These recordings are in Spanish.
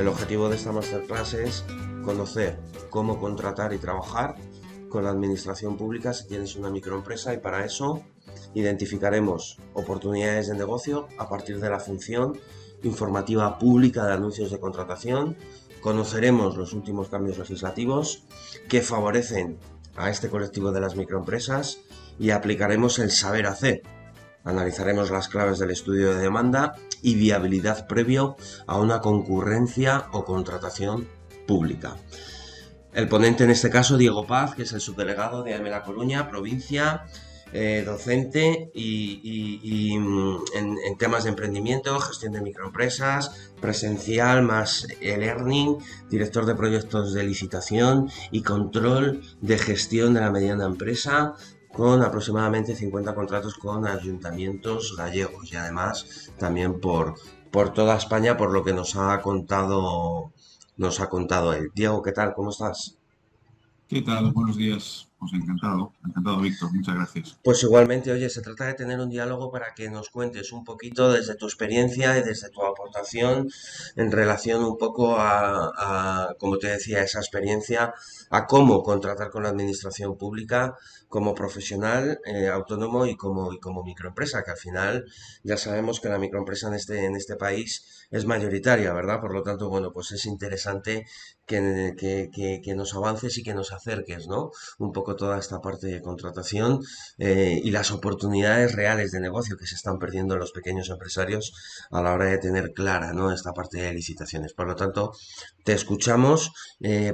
El objetivo de esta masterclass es conocer cómo contratar y trabajar con la administración pública si tienes una microempresa, y para eso identificaremos oportunidades de negocio a partir de la función informativa pública de anuncios de contratación, conoceremos los últimos cambios legislativos que favorecen a este colectivo de las microempresas y aplicaremos el saber hacer. Analizaremos las claves del estudio de demanda y viabilidad previo a una concurrencia o contratación pública. El ponente en este caso, Diego Paz, que es el subdelegado de AEME La Coruña, provincia, docente en temas de emprendimiento, gestión de microempresas, presencial más e-learning, director de proyectos de licitación y control de gestión de la mediana empresa, con aproximadamente 50 contratos con ayuntamientos gallegos y además también por toda España, por lo que nos ha contado él. Diego, ¿qué tal? ¿Cómo estás? ¿Qué tal? Buenos días. Pues encantado, Víctor. Muchas gracias. Pues igualmente, oye, se trata de tener un diálogo para que nos cuentes un poquito desde tu experiencia y desde tu aportación en relación un poco como te decía, esa experiencia, a cómo contratar con la administración pública como profesional, autónomo y como microempresa, que al final ya sabemos que la microempresa en este país es mayoritaria, ¿verdad? Por lo tanto, bueno, pues es interesante que nos avances y que nos acerques, ¿no? Un poco toda esta parte de contratación, y las oportunidades reales de negocio que se están perdiendo los pequeños empresarios a la hora de tener clara, ¿no?, esta parte de licitaciones. Por lo tanto, te escuchamos,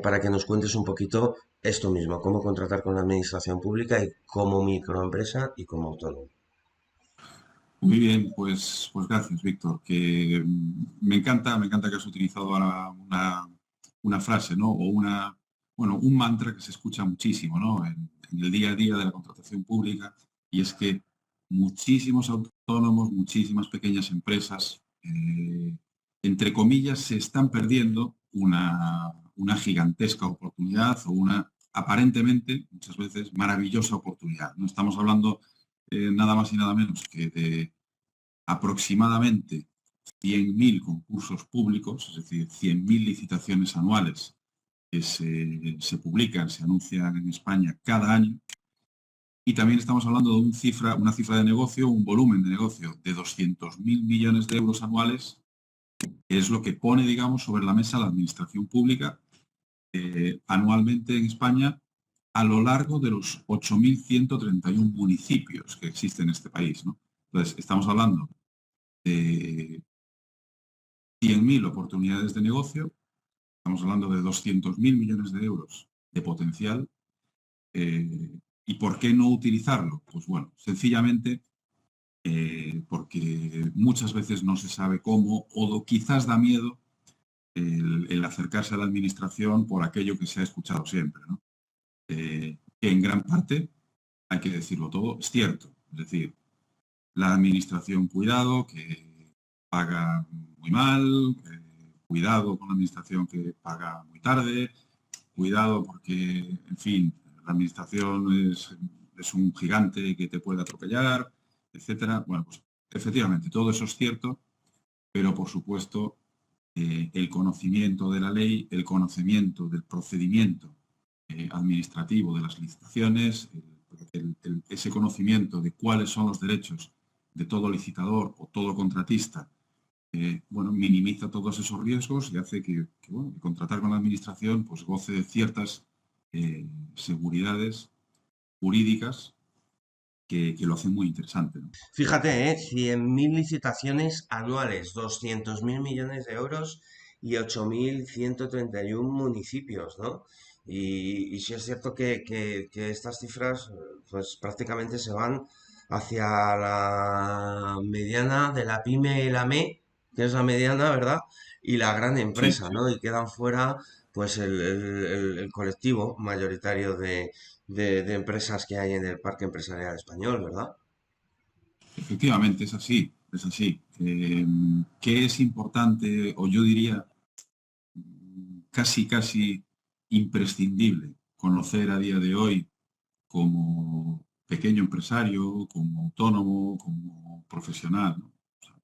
para que nos cuentes un poquito esto mismo, cómo contratar con la administración pública y como microempresa y como autónomo. Muy bien, pues gracias, Víctor. Que me encanta que has utilizado ahora una frase, ¿no? Bueno, un mantra que se escucha muchísimo, ¿no? En el día a día de la contratación pública, y es que muchísimos autónomos, muchísimas pequeñas empresas, entre comillas, se están perdiendo una gigantesca oportunidad o una aparentemente, muchas veces, maravillosa oportunidad. No estamos hablando nada más y nada menos que de aproximadamente 100.000 concursos públicos, es decir, 100.000 licitaciones anuales que se publican, se anuncian en España cada año. Y también estamos hablando de una cifra de negocio, un volumen de negocio de 200.000 millones de euros anuales, que es lo que pone, digamos, sobre la mesa la administración pública anualmente en España a lo largo de los 8.131 municipios que existen en este país, ¿no? Entonces, estamos hablando de 100.000 oportunidades de negocio, estamos hablando de 200.000 millones de euros de potencial. ¿Y por qué no utilizarlo? Pues bueno, sencillamente porque muchas veces no se sabe cómo o quizás da miedo el acercarse a la administración por aquello que se ha escuchado siempre, ¿no? Que en gran parte, hay que decirlo todo, es cierto. Es decir, la administración, cuidado, que paga muy mal, cuidado con la administración que paga muy tarde, cuidado porque, en fin, la administración es un gigante que te puede atropellar, etcétera. Bueno, pues efectivamente, todo eso es cierto, pero por supuesto, el conocimiento de la ley, el conocimiento del procedimiento administrativo de las licitaciones, ese conocimiento de cuáles son los derechos de todo licitador o todo contratista, bueno, minimiza todos esos riesgos y hace bueno, que contratar con la administración pues goce de ciertas seguridades jurídicas que lo hacen muy interesante, ¿no? Fíjate, 100.000 licitaciones anuales, 200.000 millones de euros y 8.131 municipios, ¿no? Y sí es cierto que estas cifras, pues prácticamente se van hacia la mediana de la pyme y la ME, que es la mediana, ¿verdad? Y la gran Sí, empresa, ¿no? Y quedan fuera, pues, el colectivo mayoritario de empresas que hay en el parque empresarial español, ¿verdad? efectivamente, es así, es así. ¿Qué es importante, o yo diría casi imprescindible conocer a día de hoy como pequeño empresario, como autónomo, como profesional, ¿no? O sea,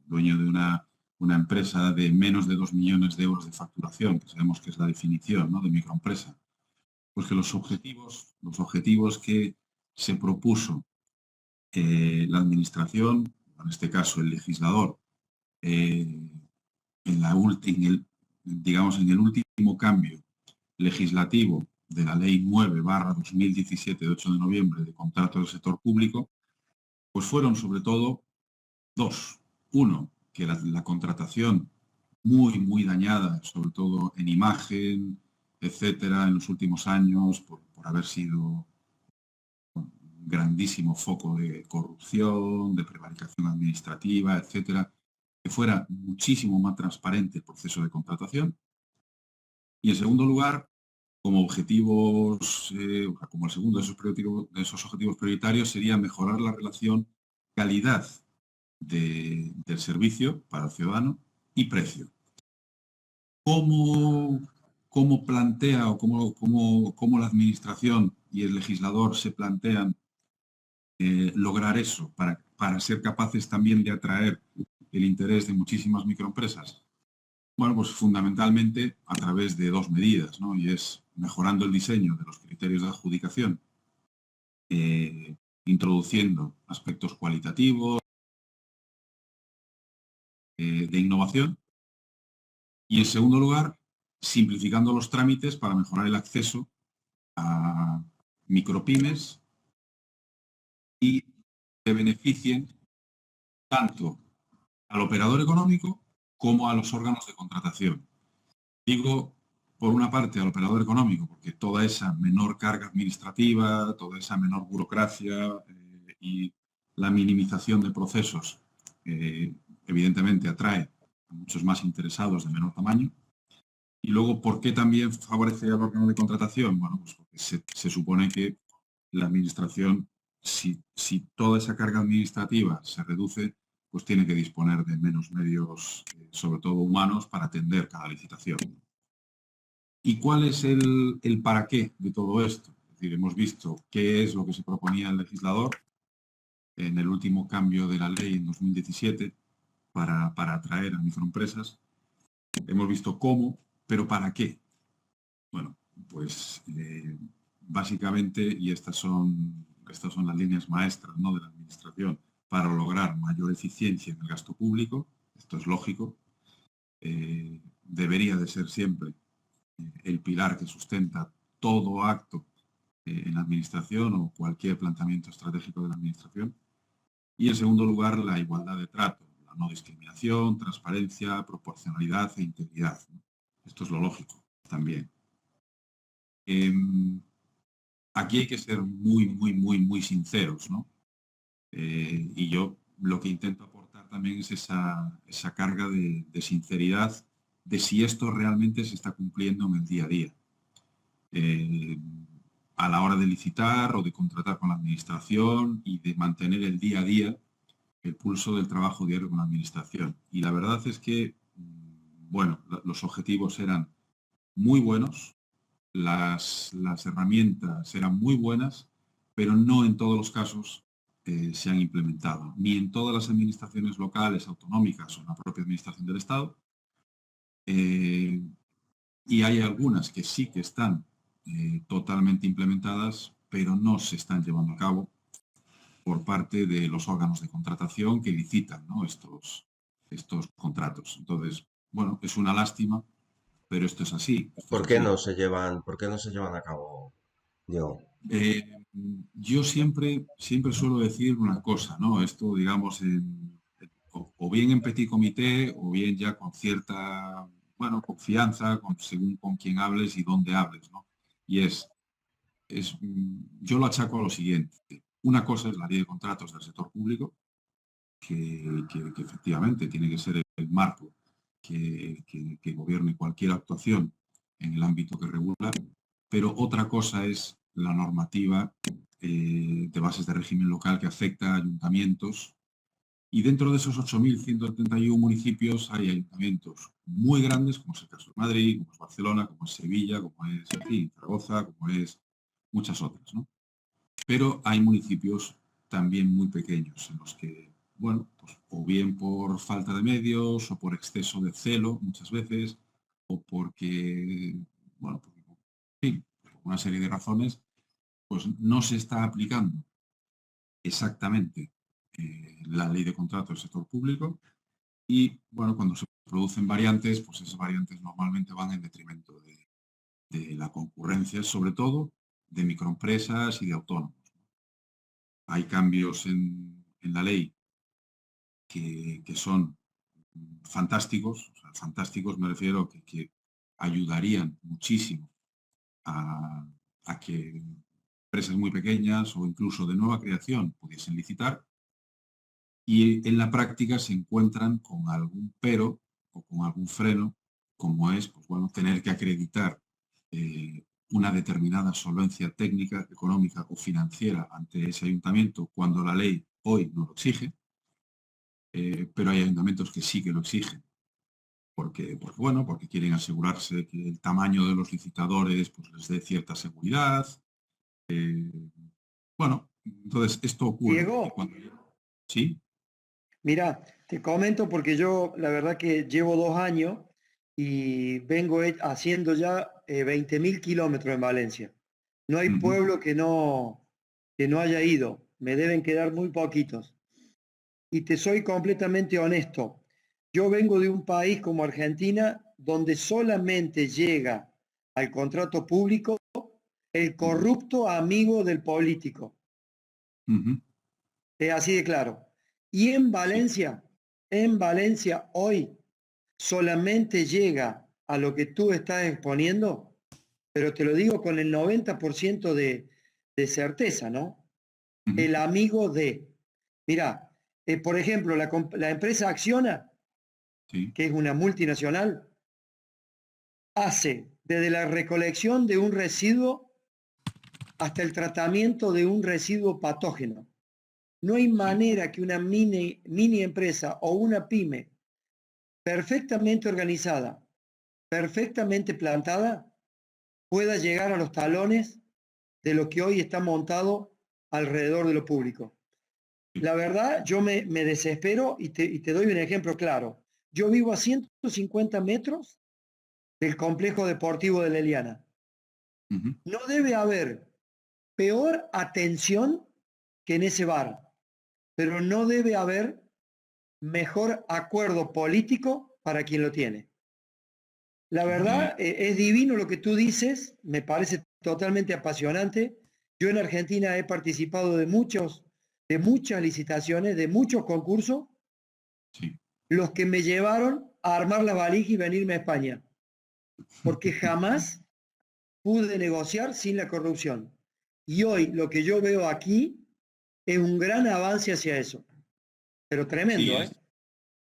dueño de una una empresa de menos de 2 millones de euros de facturación, que sabemos que es la definición, ¿no?, de microempresa, pues que los objetivos que se propuso la administración, en este caso el legislador, eh, digamos, en el último cambio legislativo de la Ley 9/2017 de 8 de noviembre de contratos del sector público, pues fueron sobre todo dos. Uno, que la contratación muy, muy dañada, sobre todo en imagen, etcétera, en los últimos años, por haber sido un grandísimo foco de corrupción, de prevaricación administrativa, etcétera, que fuera muchísimo más transparente el proceso de contratación. Y en segundo lugar, como objetivos, como el segundo de esos objetivos prioritarios sería mejorar la relación calidad del servicio para el ciudadano y precio. ¿Cómo, cómo plantea o cómo la administración y el legislador se plantean lograr eso para ser capaces también de atraer el interés de muchísimas microempresas? Bueno, pues fundamentalmente a través de dos medidas, ¿no? Y es mejorando el diseño de los criterios de adjudicación, introduciendo aspectos cualitativos, de innovación, y en segundo lugar, simplificando los trámites para mejorar el acceso a micropymes y que beneficien tanto al operador económico como a los órganos de contratación. Digo, por una parte, al operador económico, porque toda esa menor carga administrativa, toda esa menor burocracia y la minimización de procesos, evidentemente atrae a muchos más interesados de menor tamaño. Y luego, ¿por qué también favorece al órgano de contratación? Bueno, pues porque se supone que la administración, si toda esa carga administrativa se reduce, pues tiene que disponer de menos medios, sobre todo humanos, para atender cada licitación. ¿Y cuál es el para qué de todo esto? Es decir, hemos visto qué es lo que se proponía el legislador en el último cambio de la ley en 2017 para atraer a microempresas. Hemos visto cómo, pero ¿para qué? Bueno, pues básicamente, y estas son las líneas maestras, ¿no?, de la administración, para lograr mayor eficiencia en el gasto público. Esto es lógico. Debería de ser siempre el pilar que sustenta todo acto en la administración o cualquier planteamiento estratégico de la administración. Y en segundo lugar, la igualdad de trato, la no discriminación, transparencia, proporcionalidad e integridad, ¿no? Esto es lo lógico también. Aquí hay que ser muy, muy, muy, muy sinceros, ¿no? Y yo lo que intento aportar también es esa carga de sinceridad de si esto realmente se está cumpliendo en el día a día. A la hora de licitar o de contratar con la administración y de mantener el día a día el pulso del trabajo diario con la administración. Y la verdad es que, bueno, los objetivos eran muy buenos, las herramientas eran muy buenas, pero no en todos los casos se han implementado, ni en todas las administraciones locales, autonómicas o en la propia administración del Estado. Y hay algunas que sí que están totalmente implementadas, pero no se están llevando a cabo por parte de los órganos de contratación que licitan, ¿no?, estos contratos. Entonces, bueno, es una lástima, pero esto es así. Esto es así. ¿Por qué no se llevan a cabo, Diego? Eh, yo siempre suelo decir una cosa, ¿no? Esto, digamos, o bien en petit comité o bien ya con cierta, bueno, confianza, según con quién hables y dónde hables, ¿no? Y yo lo achaco a lo siguiente. Una cosa es la ley de contratos del sector público, que efectivamente tiene que ser el marco que gobierne cualquier actuación en el ámbito que regula, pero otra cosa es la normativa de bases de régimen local que afecta a ayuntamientos, y dentro de esos 8.171 municipios hay ayuntamientos muy grandes, como es el caso de Madrid, como es Barcelona, como es Sevilla, como es, en fin, Zaragoza, como es muchas otras, ¿no? Pero hay municipios también muy pequeños en los que bueno, pues o bien por falta de medios o por exceso de celo muchas veces, o porque, bueno, en fin, por una serie de razones, pues no se está aplicando exactamente la ley de contrato del sector público y, bueno, cuando se producen variantes, pues esas variantes normalmente van en detrimento de la concurrencia, sobre todo de microempresas y de autónomos. Hay cambios en la ley que son fantásticos, o sea, fantásticos me refiero a que ayudarían muchísimo a, a que empresas muy pequeñas o incluso de nueva creación pudiesen licitar y en la práctica se encuentran con algún pero o con algún freno, como es, pues bueno, tener que acreditar una determinada solvencia técnica, económica o financiera ante ese ayuntamiento cuando la ley hoy no lo exige, pero hay ayuntamientos que sí que lo exigen porque, bueno, porque quieren asegurarse que el tamaño de los licitadores pues, les dé cierta seguridad. Eh, bueno, entonces esto ocurre. Y Diego, cuando, sí. mira, te comento porque yo la verdad que llevo 2 años y vengo haciendo ya 20.000 kilómetros en Valencia. No hay Ujú, pueblo que no haya ido, me deben quedar muy poquitos. Y te soy completamente honesto, yo vengo de un país como Argentina donde solamente llega al contrato público el ujú, corrupto amigo del político. ujú, Es así de claro. Y sí, En Valencia hoy solamente llega a lo que tú estás exponiendo, pero te lo digo con el 90% de certeza, ¿no? ujú, El amigo de. Mira, por ejemplo, la empresa Acciona, sí, que es una multinacional, hace desde la recolección de un residuo hasta el tratamiento de un residuo patógeno. No hay sí, manera que una mini empresa o una pyme perfectamente organizada, perfectamente plantada, pueda llegar a los talones de lo que hoy está montado alrededor de lo público. sí, La verdad, yo me desespero y te doy un ejemplo claro. Yo vivo a 150 metros del complejo deportivo de la Eliana. ujú, No debe haber peor atención que en ese bar, pero no debe haber mejor acuerdo político para quien lo tiene. La eh, verdad, es divino lo que tú dices, me parece totalmente apasionante. Yo en Argentina he participado de muchas licitaciones, de muchos concursos, sí. los que me llevaron a armar la valija y venirme a España, porque jamás pude negociar sin la corrupción. Y hoy lo que yo veo aquí es un gran avance hacia eso, pero Sí, tremendo, ¿eh?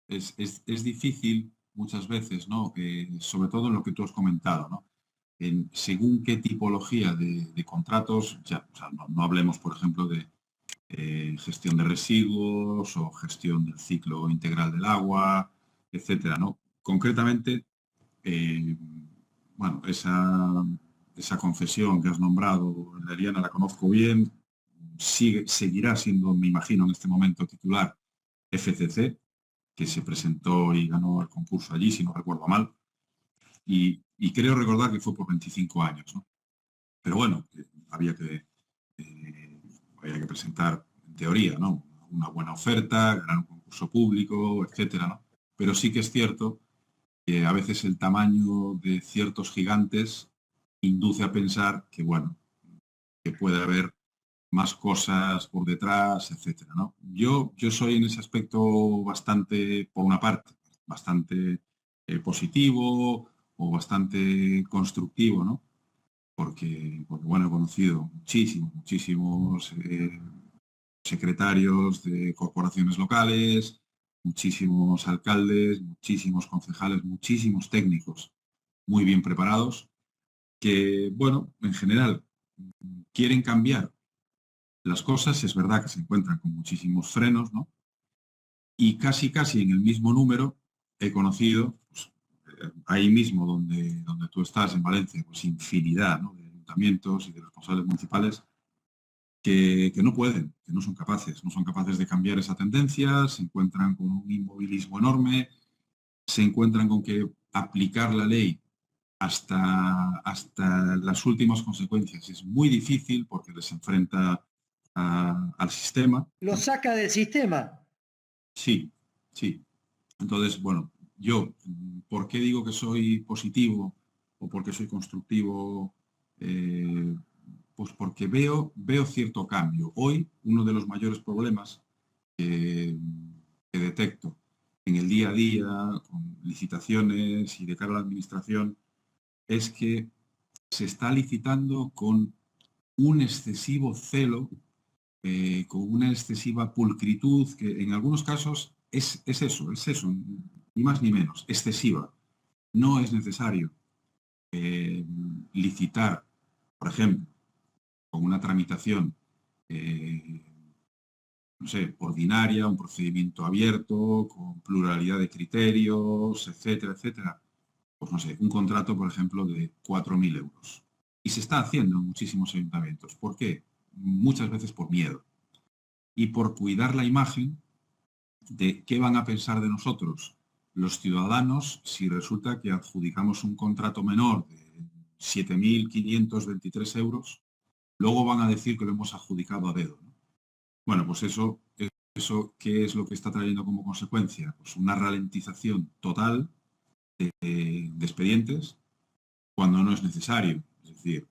es difícil muchas veces, ¿no? Sobre todo en lo que tú has comentado, ¿no? Según qué tipología de contratos, ya, o sea, no hablemos, por ejemplo, de gestión de residuos o gestión del ciclo integral del agua, etcétera, ¿no? Concretamente, eh, bueno, esa confesión que has nombrado, la Eliana, la conozco bien, seguirá siendo, me imagino, en este momento titular FCC, que se presentó y ganó el concurso allí, si no recuerdo mal, y creo recordar que fue por 25 años, ¿no? Pero bueno, eh, había que presentar, en teoría, ¿no? Una buena oferta, ganar un concurso público, etcétera, ¿no? Pero sí que es cierto que a veces el tamaño de ciertos gigantes induce a pensar que, bueno, que puede haber más cosas por detrás, etcétera, ¿no? Yo soy en ese aspecto bastante, por una parte, bastante positivo o bastante constructivo, ¿no? Porque bueno, he conocido muchísimos secretarios de corporaciones locales, muchísimos alcaldes, muchísimos concejales, muchísimos técnicos muy bien preparados, que, bueno, en general quieren cambiar las cosas, es verdad que se encuentran con muchísimos frenos, ¿no? Y casi en el mismo número he conocido, pues, ahí mismo donde tú estás, en Valencia, pues infinidad, ¿no? De ayuntamientos y de responsables municipales que no pueden, que no son capaces de cambiar esa tendencia, se encuentran con un inmovilismo enorme, se encuentran con que aplicar la ley hasta las últimas consecuencias es muy difícil porque les enfrenta al sistema. Lo saca del sistema. Sí, sí. Entonces, bueno, yo, ¿por qué digo que soy positivo o porque soy constructivo? Pues porque veo cierto cambio. Hoy, uno de los mayores problemas que detecto en el día a día, con licitaciones y de cara a la administración, es que se está licitando con un excesivo celo, con una excesiva pulcritud, que en algunos casos es eso, ni más ni menos, excesiva. No es necesario licitar, por ejemplo, con una tramitación, no sé, ordinaria, un procedimiento abierto, con pluralidad de criterios, etcétera, etcétera. Pues no sé, un contrato, por ejemplo, de 4.000 euros. Y se está haciendo en muchísimos ayuntamientos. ¿Por qué? Muchas veces por miedo. Y por cuidar la imagen de qué van a pensar de nosotros los ciudadanos si resulta que adjudicamos un contrato menor de 7.523 euros, luego van a decir que lo hemos adjudicado a dedo, ¿no? Bueno, pues eso, ¿qué es lo que está trayendo como consecuencia? Pues una ralentización total de expedientes cuando no es necesario. Es decir,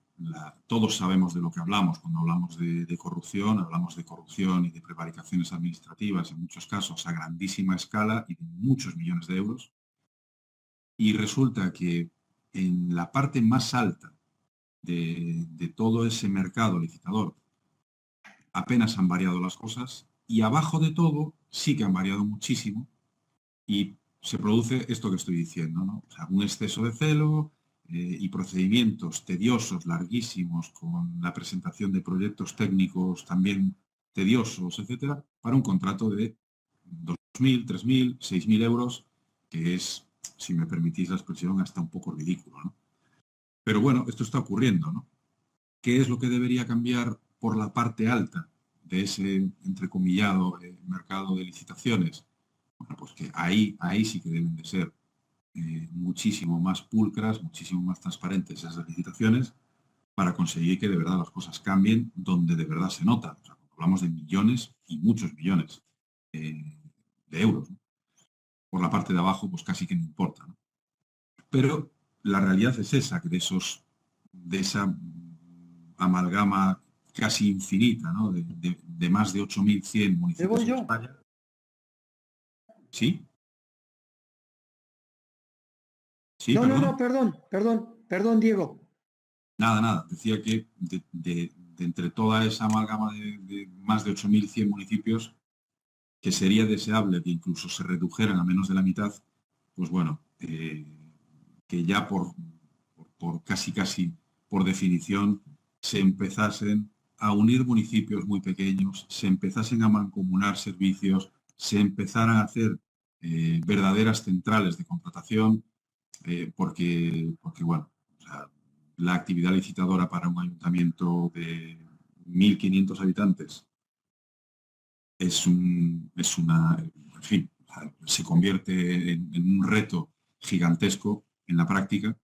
todos sabemos de lo que hablamos cuando hablamos de corrupción, hablamos de corrupción y de prevaricaciones administrativas, en muchos casos a grandísima escala y de muchos millones de euros. Y resulta que en la parte más alta de todo ese mercado licitador apenas han variado las cosas y abajo de todo sí que han variado muchísimo y se produce esto que estoy diciendo, ¿no? O sea, un exceso de celo y procedimientos tediosos, larguísimos, con la presentación de proyectos técnicos también tediosos, etcétera, para un contrato de 2.000, 3.000, 6.000 euros, que es, si me permitís la expresión, hasta un poco ridículo, ¿no? Pero bueno, esto está ocurriendo, ¿no? ¿Qué es lo que debería cambiar por la parte alta de ese, entrecomillado, mercado de licitaciones? Bueno, pues que ahí sí que deben de ser muchísimo más pulcras, muchísimo más transparentes esas licitaciones para conseguir que de verdad las cosas cambien donde de verdad se nota. O sea, hablamos de millones y muchos millones de euros, ¿no? Por la parte de abajo, pues casi que no importa, ¿no? Pero la realidad es esa, que de esa amalgama casi infinita, ¿no? De más de 8.100 ¿Me municipios voy en yo? España. ¿Sí? Sí, No, perdón. perdón, Diego. Nada. Decía que de entre toda esa amalgama de más de 8.100 municipios, que sería deseable que incluso se redujeran a menos de la mitad, pues bueno, que ya por casi por definición se empezasen a unir municipios muy pequeños, se empezasen a mancomunar servicios, se empezaran a hacer verdaderas centrales de contratación, porque bueno, o sea, la actividad licitadora para un ayuntamiento de 1.500 habitantes en fin, se convierte en un reto gigantesco en la práctica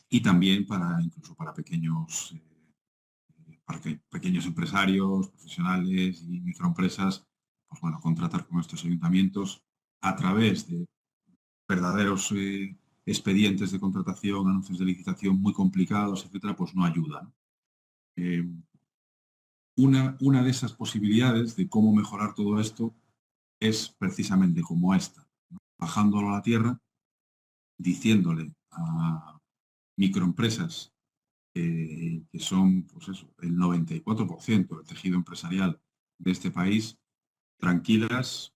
y también incluso para pequeños empresarios, profesionales y microempresas, pues bueno, contratar con estos ayuntamientos a través de verdaderos expedientes de contratación, anuncios de licitación muy complicados, etcétera, pues no ayuda, ¿no? Una de esas posibilidades de cómo mejorar todo esto es precisamente como esta, ¿no? Bajándolo a la tierra, diciéndole a microempresas que son pues eso, el 94% del tejido empresarial de este país, tranquilas,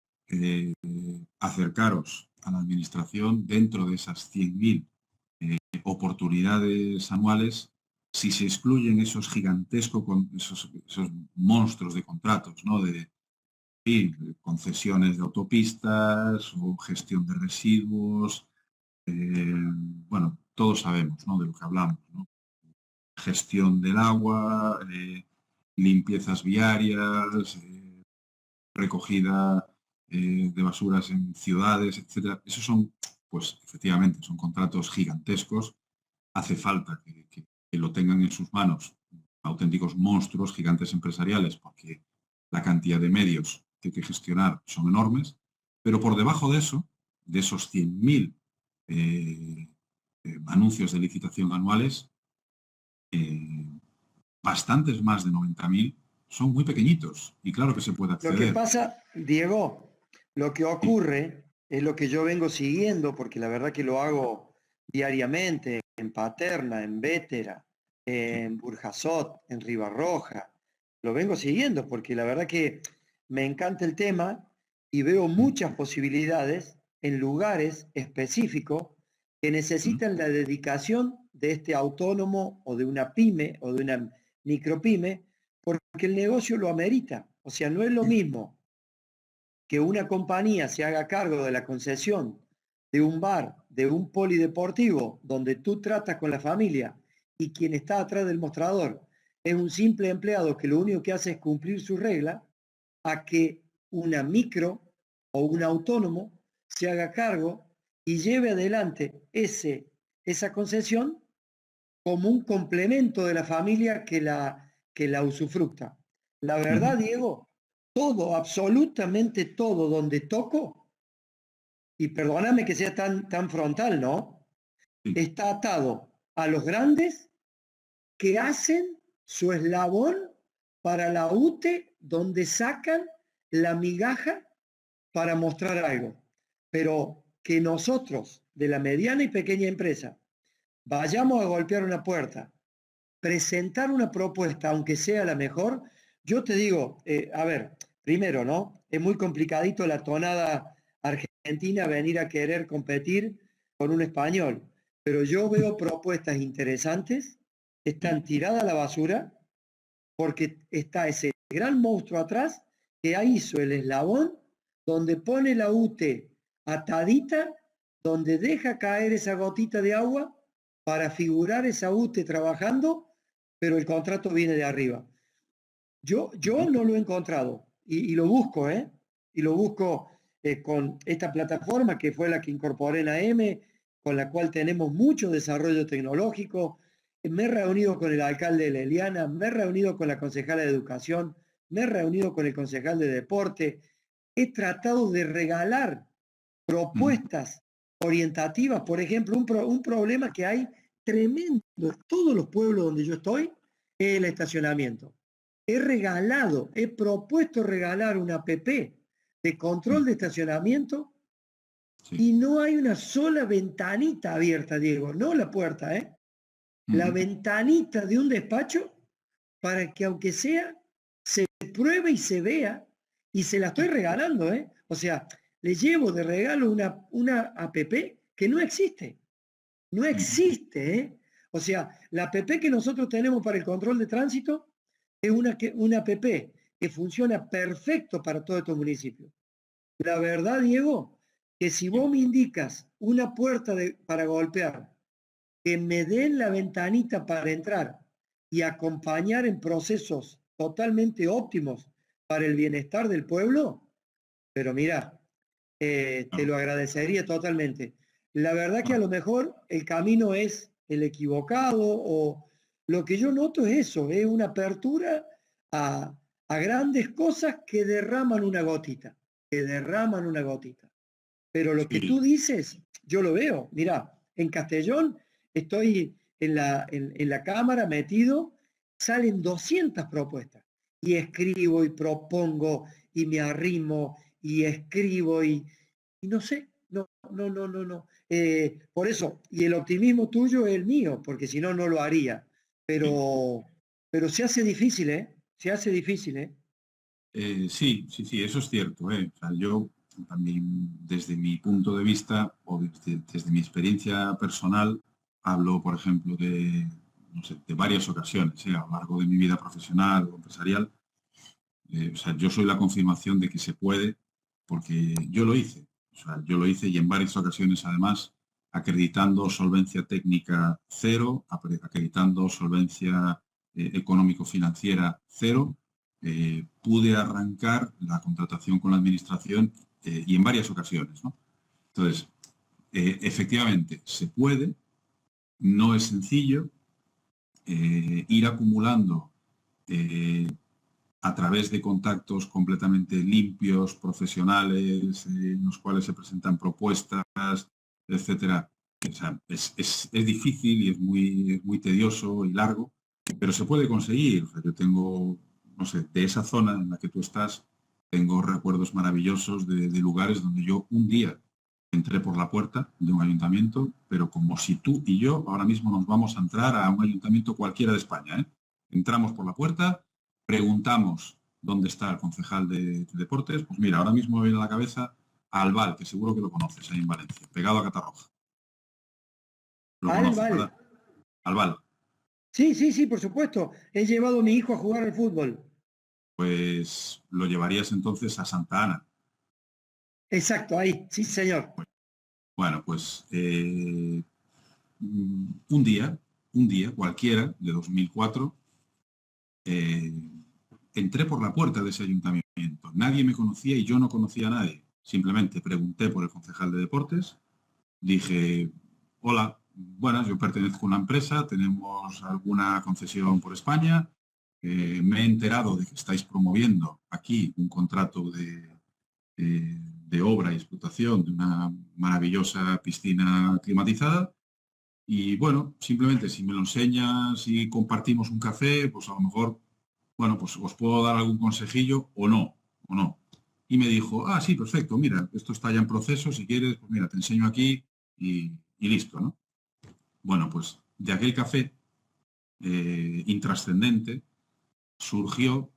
acercaros a la administración dentro de esas 100.000 oportunidades anuales. Si se excluyen esos gigantescos, esos monstruos de contratos, ¿no? De concesiones de autopistas o gestión de residuos, bueno, todos sabemos, ¿no? De lo que hablamos, ¿no? Gestión del agua, limpiezas viarias, recogida de basuras en ciudades, etcétera. Esos son, pues efectivamente, son contratos gigantescos. Hace falta que lo tengan en sus manos auténticos monstruos, gigantes empresariales, porque la cantidad de medios que hay que gestionar son enormes, pero por debajo de eso, de esos 100.000 anuncios de licitación anuales, bastantes más de 90.000 son muy pequeñitos y claro que se puede Lo que acceder. pasa, Diego, lo que ocurre es lo que yo vengo siguiendo, porque la verdad que lo hago diariamente en Paterna, en Bétera, en Burjasot, en Ribarroja. Lo vengo siguiendo porque la verdad que me encanta el tema y veo muchas posibilidades en lugares específicos que necesitan la dedicación de este autónomo o de una pyme o de una micropyme, porque el negocio lo amerita. O sea, no es lo mismo que una compañía se haga cargo de la concesión de un bar, de un polideportivo, donde tú tratas con la familia y quien está atrás del mostrador es un simple empleado que lo único que hace es cumplir su regla, a que una micro o un autónomo se haga cargo y lleve adelante esa concesión como un complemento de la familia que la usufructa. La verdad, Diego, todo, absolutamente todo donde toco, y perdóname que sea tan frontal, ¿no? Sí. Está atado a los grandes que hacen su eslabón para la UTE, donde sacan la migaja para mostrar algo. Pero que nosotros, de la mediana y pequeña empresa, vayamos a golpear una puerta, presentar una propuesta, aunque sea la mejor, yo te digo, a ver, primero, ¿no? Es muy complicadito la tonada argentina venir a querer competir con un español, pero yo veo propuestas interesantes, están tiradas a la basura, porque está ese gran monstruo atrás que hizo el eslabón donde pone la UTE atadita, donde deja caer esa gotita de agua para figurar esa UTE trabajando, pero el contrato viene de arriba. Yo no lo he encontrado y lo busco, ¿eh? Y lo busco con esta plataforma que fue la que incorporé en AM, con la cual tenemos mucho desarrollo tecnológico. Me he reunido con el alcalde de La Eliana, me he reunido con la concejala de Educación, me he reunido con el concejal de Deporte. He tratado de regalar propuestas orientativas, por ejemplo, un problema que hay tremendo en todos los pueblos donde yo estoy, es el estacionamiento. He propuesto regalar una app de control de estacionamiento y no hay una sola ventanita abierta, Diego, no la puerta, ¿eh? La ventanita de un despacho para que aunque sea se pruebe y se vea, y se la estoy regalando, ¿eh? O sea, le llevo de regalo una app que no existe. No existe, ¿eh? O sea, la app que nosotros tenemos para el control de tránsito es una app que funciona perfecto para todos estos municipios. La verdad, Diego, que si vos me indicas una puerta para golpear, que me den la ventanita para entrar y acompañar en procesos totalmente óptimos para el bienestar del pueblo, pero mira, te lo agradecería totalmente. La verdad que a lo mejor el camino es el equivocado o lo que yo noto es eso, es una apertura a grandes cosas que derraman una gotita, Pero lo que tú dices, yo lo veo. Mira, en Castellón estoy en la cámara metido, salen 200 propuestas y escribo y propongo y me arrimo y escribo y no sé, no. Por eso, y el optimismo tuyo es el mío, porque si no, no lo haría. Pero se hace difícil, ¿eh? Se hace difícil, ¿eh? Sí, eso es cierto. O sea, yo también, desde mi punto de vista o desde mi experiencia personal, hablo, por ejemplo, no sé, de varias ocasiones, a lo largo de mi vida profesional o empresarial. O sea, yo soy la confirmación de que se puede, porque yo lo hice. O sea, yo lo hice y en varias ocasiones, además, acreditando solvencia técnica cero, acreditando solvencia económico-financiera cero, pude arrancar la contratación con la administración y en varias ocasiones, ¿no? Entonces, efectivamente, se puede, no es sencillo, ir acumulando a través de contactos completamente limpios, profesionales, en los cuales se presentan propuestas, etcétera. O sea, es difícil y es muy tedioso y largo, pero se puede conseguir. O sea, yo tengo, no sé, de esa zona en la que tú estás, tengo recuerdos maravillosos de lugares donde yo un día entré por la puerta de un ayuntamiento, pero como si tú y yo ahora mismo nos vamos a entrar a un ayuntamiento cualquiera de España, ¿eh? Entramos por la puerta, preguntamos dónde está el concejal de deportes. Pues mira, ahora mismo me viene a la cabeza a Albal, que seguro que lo conoces, ahí en Valencia, pegado a Catarroja. Lo conoces, Albal. ¿verdad? Albal. Sí, sí, sí, por supuesto. He llevado a mi hijo a jugar al fútbol. Pues lo llevarías entonces a Santa Ana. Exacto, ahí, sí, señor. Bueno, pues un día cualquiera de 2004, entré por la puerta de ese ayuntamiento. Nadie me conocía y yo no conocía a nadie. Simplemente pregunté por el concejal de deportes, dije, hola, buenas, yo pertenezco a una empresa, tenemos alguna concesión por España, me he enterado de que estáis promoviendo aquí un contrato de obra y explotación de una maravillosa piscina climatizada. Y bueno, simplemente si me lo enseñas y compartimos un café, pues a lo mejor, bueno, pues os puedo dar algún consejillo o no, o no. Y me dijo, ah, sí, perfecto, mira, esto está ya en proceso, si quieres, pues mira, te enseño aquí y listo, ¿no? Bueno, pues de aquel café intrascendente surgió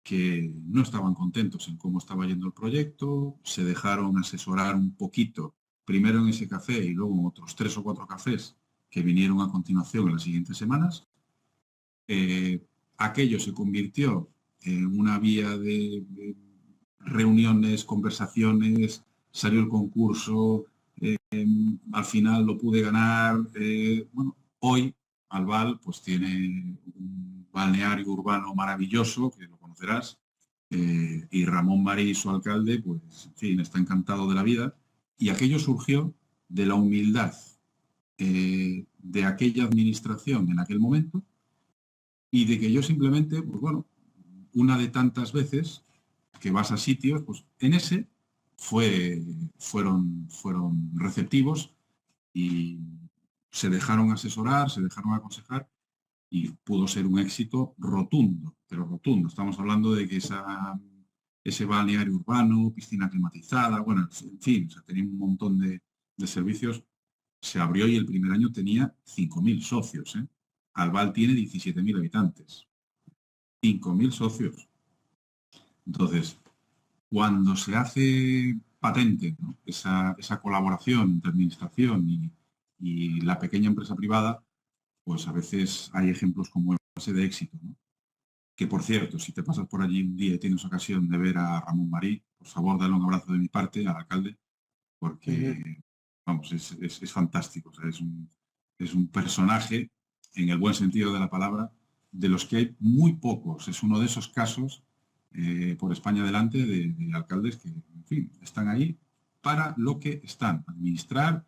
que no estaban contentos en cómo estaba yendo el proyecto, se dejaron asesorar un poquito, primero en ese café y luego en otros 3 o 4 cafés que vinieron a continuación en las siguientes semanas. Aquello se convirtió en una vía de reuniones, conversaciones, salió el concurso, al final lo pude ganar. Bueno, hoy Albal pues tiene un balneario urbano maravilloso, que lo conocerás, y Ramón Marí, su alcalde, pues en fin, está encantado de la vida. Y aquello surgió de la humildad de aquella administración en aquel momento y de que yo simplemente, pues bueno, una de tantas veces que vas a sitios, pues en ese fueron receptivos y se dejaron asesorar, se dejaron aconsejar y pudo ser un éxito rotundo, pero rotundo. Estamos hablando de que ese balneario urbano, piscina climatizada, bueno, en fin, o sea, tenía un montón de servicios. Se abrió y el primer año tenía 5.000 socios. Albal tiene 17.000 habitantes. 5.000 socios. Entonces, cuando se hace patente, ¿no?, esa colaboración entre administración y la pequeña empresa privada, pues a veces hay ejemplos como ese de éxito, ¿no? Que por cierto, si te pasas por allí un día y tienes ocasión de ver a Ramón Marí, por favor, dale un abrazo de mi parte al alcalde, porque, vamos, es fantástico. O sea, es un personaje, en el buen sentido de la palabra, de los que hay muy pocos. Es uno de esos casos por España adelante de alcaldes que, en fin, están ahí para lo que están, administrar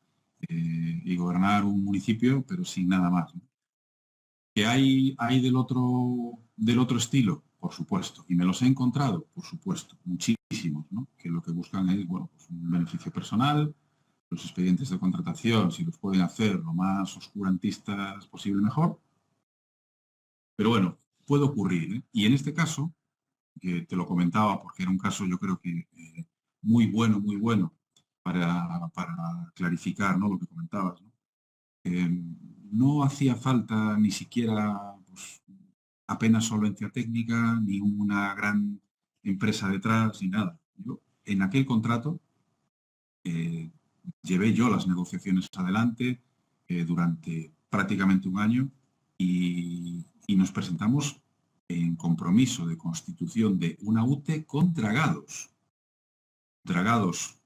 y gobernar un municipio, pero sin nada más, ¿no? ¿Que hay del otro estilo? Por supuesto. ¿Y me los he encontrado? Por supuesto. Muchísimos, ¿no? Que lo que buscan es, bueno, pues un beneficio personal. Los expedientes de contratación, si los pueden hacer lo más oscurantistas posible, mejor. Pero bueno, puede ocurrir, ¿eh? Y en este caso, que te lo comentaba porque era un caso yo creo que muy bueno para clarificar, ¿no?, lo que comentabas, ¿no? No hacía falta ni siquiera pues, apenas solvencia técnica, ni una gran empresa detrás, ni nada. Yo, en aquel contrato, llevé yo las negociaciones adelante durante prácticamente un año y nos presentamos en compromiso de constitución de una UTE con Dragados. Dragados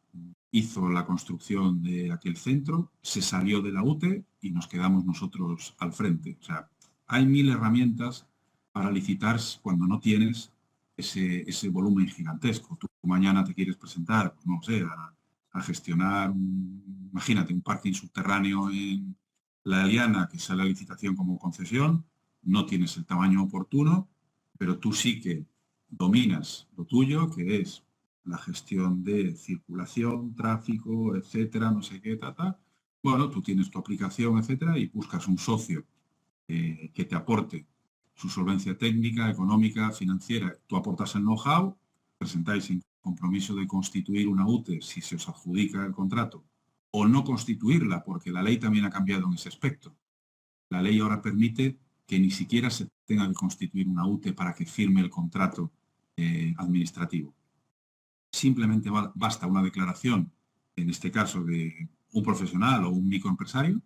hizo la construcción de aquel centro, se salió de la UTE y nos quedamos nosotros al frente. O sea, hay 1000 herramientas para licitar cuando no tienes ese volumen gigantesco. Tú mañana te quieres presentar, pues no sé, a gestionar, imagínate, un parking subterráneo en La Eliana que sale a licitación como concesión, no tienes el tamaño oportuno, pero tú sí que dominas lo tuyo, que es la gestión de circulación, tráfico, etcétera, no sé qué, Bueno, tú tienes tu aplicación, etcétera, y buscas un socio que te aporte su solvencia técnica, económica, financiera. Tú aportas el know-how, presentáis en compromiso de constituir una UTE si se os adjudica el contrato, o no constituirla, porque la ley también ha cambiado en ese aspecto. La ley ahora permite que ni siquiera se tenga que constituir una UTE para que firme el contrato administrativo. Simplemente basta una declaración, en este caso de un profesional o un microempresario,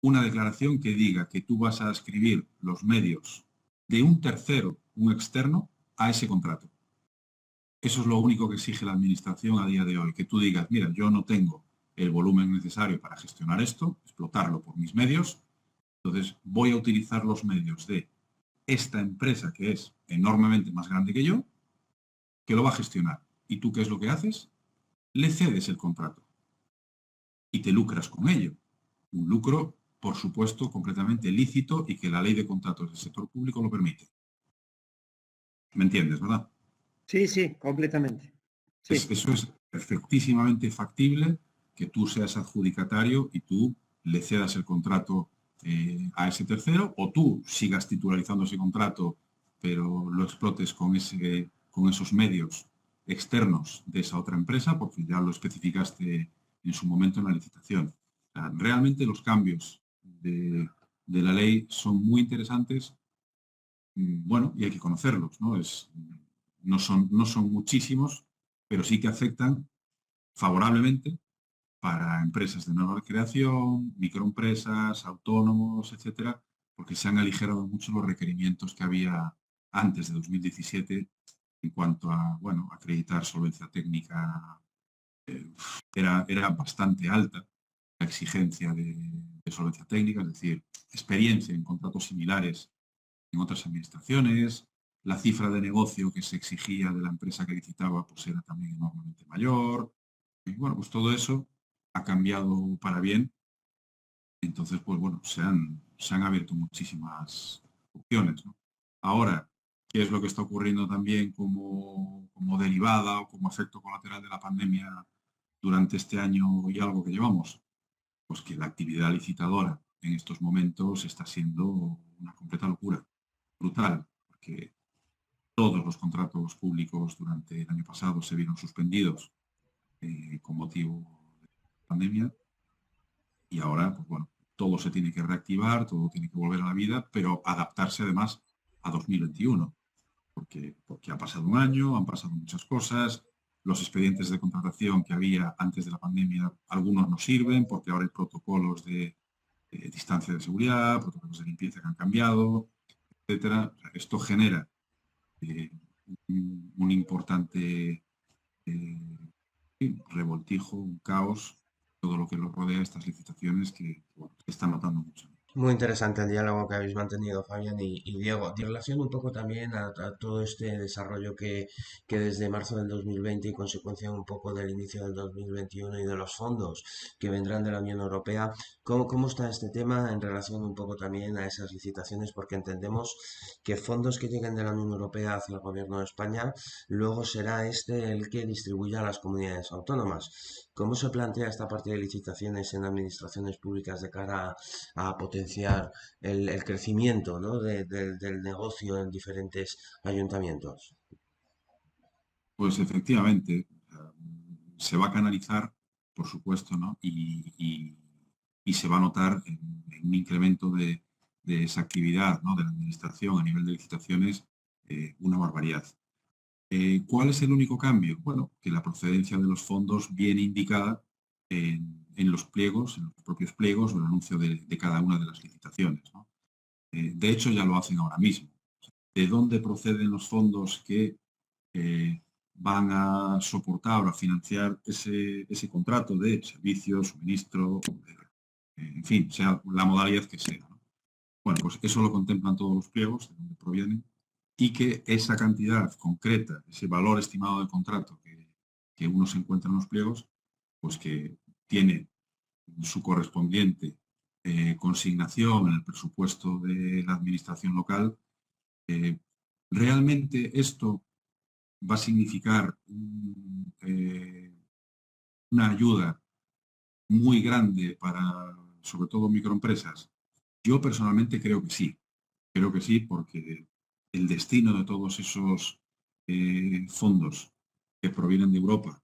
una declaración que diga que tú vas a escribir los medios de un tercero, un externo, a ese contrato. Eso es lo único que exige la administración a día de hoy, que tú digas, mira, yo no tengo el volumen necesario para gestionar esto, explotarlo por mis medios, entonces voy a utilizar los medios de esta empresa que es enormemente más grande que yo, que lo va a gestionar. ¿Y tú qué es lo que haces? Le cedes el contrato y te lucras con ello. Un lucro, por supuesto, completamente lícito y que la ley de contratos del sector público lo permite. ¿Me entiendes, verdad? Sí, sí, completamente. Sí. Eso es perfectísimamente factible, que tú seas adjudicatario y tú le cedas el contrato a ese tercero, o tú sigas titularizando ese contrato, pero lo explotes con esos medios externos de esa otra empresa, porque ya lo especificaste en su momento en la licitación. O sea, realmente los cambios de la ley son muy interesantes, bueno, y hay que conocerlos, ¿no? No son muchísimos, pero sí que afectan favorablemente para empresas de nueva creación, microempresas, autónomos, etcétera, porque se han aligerado mucho los requerimientos que había antes de 2017 en cuanto a, bueno, acreditar solvencia técnica. Era bastante alta la exigencia de solvencia técnica, es decir, experiencia en contratos similares en otras administraciones. La cifra de negocio que se exigía de la empresa que licitaba pues era también enormemente mayor. Y bueno, pues todo eso ha cambiado para bien. Entonces, pues bueno, se han abierto muchísimas opciones, ¿no? Ahora, ¿qué es lo que está ocurriendo también como derivada o como efecto colateral de la pandemia durante este año y algo que llevamos? Pues que la actividad licitadora en estos momentos está siendo una completa locura, brutal, porque todos los contratos públicos durante el año pasado se vieron suspendidos con motivo de la pandemia y ahora, pues bueno, todo se tiene que reactivar, todo tiene que volver a la vida, pero adaptarse además a 2021, porque ha pasado un año, han pasado muchas cosas, los expedientes de contratación que había antes de la pandemia, algunos no sirven porque ahora hay protocolos de distancia de seguridad, protocolos de limpieza que han cambiado, etcétera. O sea, esto genera un importante revoltijo, un caos, todo lo que lo rodea estas licitaciones que, bueno, que están notando mucho. Muy interesante el diálogo que habéis mantenido, Fabián y Diego. En relación un poco también a todo este desarrollo que desde marzo del 2020 y consecuencia un poco del inicio del 2021 y de los fondos que vendrán de la Unión Europea, ¿cómo está este tema en relación un poco también a esas licitaciones? Porque entendemos que fondos que lleguen de la Unión Europea hacia el Gobierno de España, luego será este el que distribuya a las comunidades autónomas. ¿Cómo se plantea esta parte de licitaciones en administraciones públicas de cara a potenciar el crecimiento, ¿no? del negocio en diferentes ayuntamientos? Pues efectivamente, se va a canalizar, por supuesto, ¿no? Y se va a notar en un incremento de esa actividad, ¿no? De la administración a nivel de licitaciones, una barbaridad. ¿Cuál es el único cambio? Bueno, que la procedencia de los fondos viene indicada en los pliegos, en los propios pliegos o el anuncio de cada una de las licitaciones, ¿no? De hecho, ya lo hacen ahora mismo. ¿De dónde proceden los fondos que van a soportar o a financiar ese contrato de servicio, suministro, en fin, sea la modalidad que sea, ¿no? Bueno, pues eso lo contemplan todos los pliegos, de donde provienen, y que esa cantidad concreta, ese valor estimado del contrato que uno se encuentra en los pliegos, pues que tiene su correspondiente consignación en el presupuesto de la administración local. Realmente esto va a significar una ayuda muy grande para, sobre todo, microempresas. Yo personalmente creo que sí, porque el destino de todos esos fondos que provienen de Europa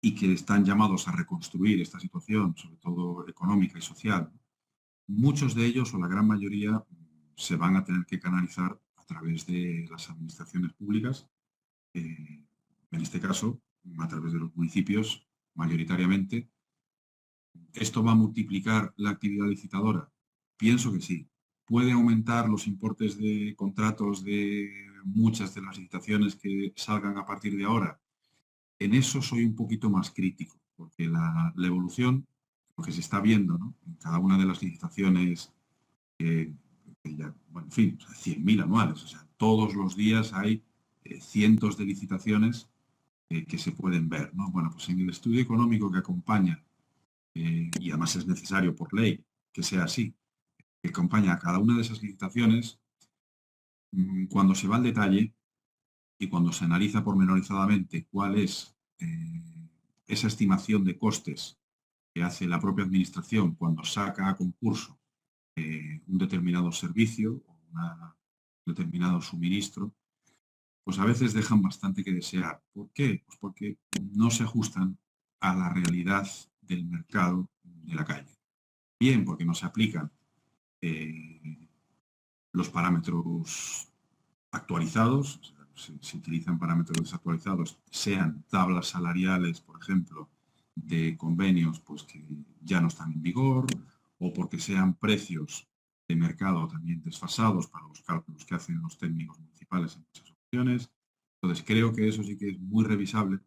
y que están llamados a reconstruir esta situación, sobre todo económica y social, muchos de ellos, o la gran mayoría, se van a tener que canalizar a través de las administraciones públicas, en este caso, a través de los municipios, mayoritariamente. ¿Esto va a multiplicar la actividad licitadora? Pienso que sí. ¿Puede aumentar los importes de contratos de muchas de las licitaciones que salgan a partir de ahora? En eso soy un poquito más crítico, porque la evolución, lo que se está viendo, ¿no?, en cada una de las licitaciones, que ya, bueno, en fin, 100.000 anuales, o sea, todos los días hay cientos de licitaciones que se pueden ver, ¿no? Bueno, pues en el estudio económico que acompaña, y además es necesario por ley que sea así, que acompaña a cada una de esas licitaciones, cuando se va al detalle y cuando se analiza pormenorizadamente cuál es esa estimación de costes que hace la propia administración cuando saca a concurso un determinado servicio o un determinado suministro, pues a veces dejan bastante que desear. ¿Por qué? Pues porque no se ajustan a la realidad del mercado de la calle. Bien, porque no se aplican los parámetros actualizados, se utilizan parámetros desactualizados, sean tablas salariales, por ejemplo, de convenios pues, que ya no están en vigor, o porque sean precios de mercado también desfasados para los cálculos que hacen los técnicos municipales en muchas ocasiones. Entonces, creo que eso sí que es muy revisable,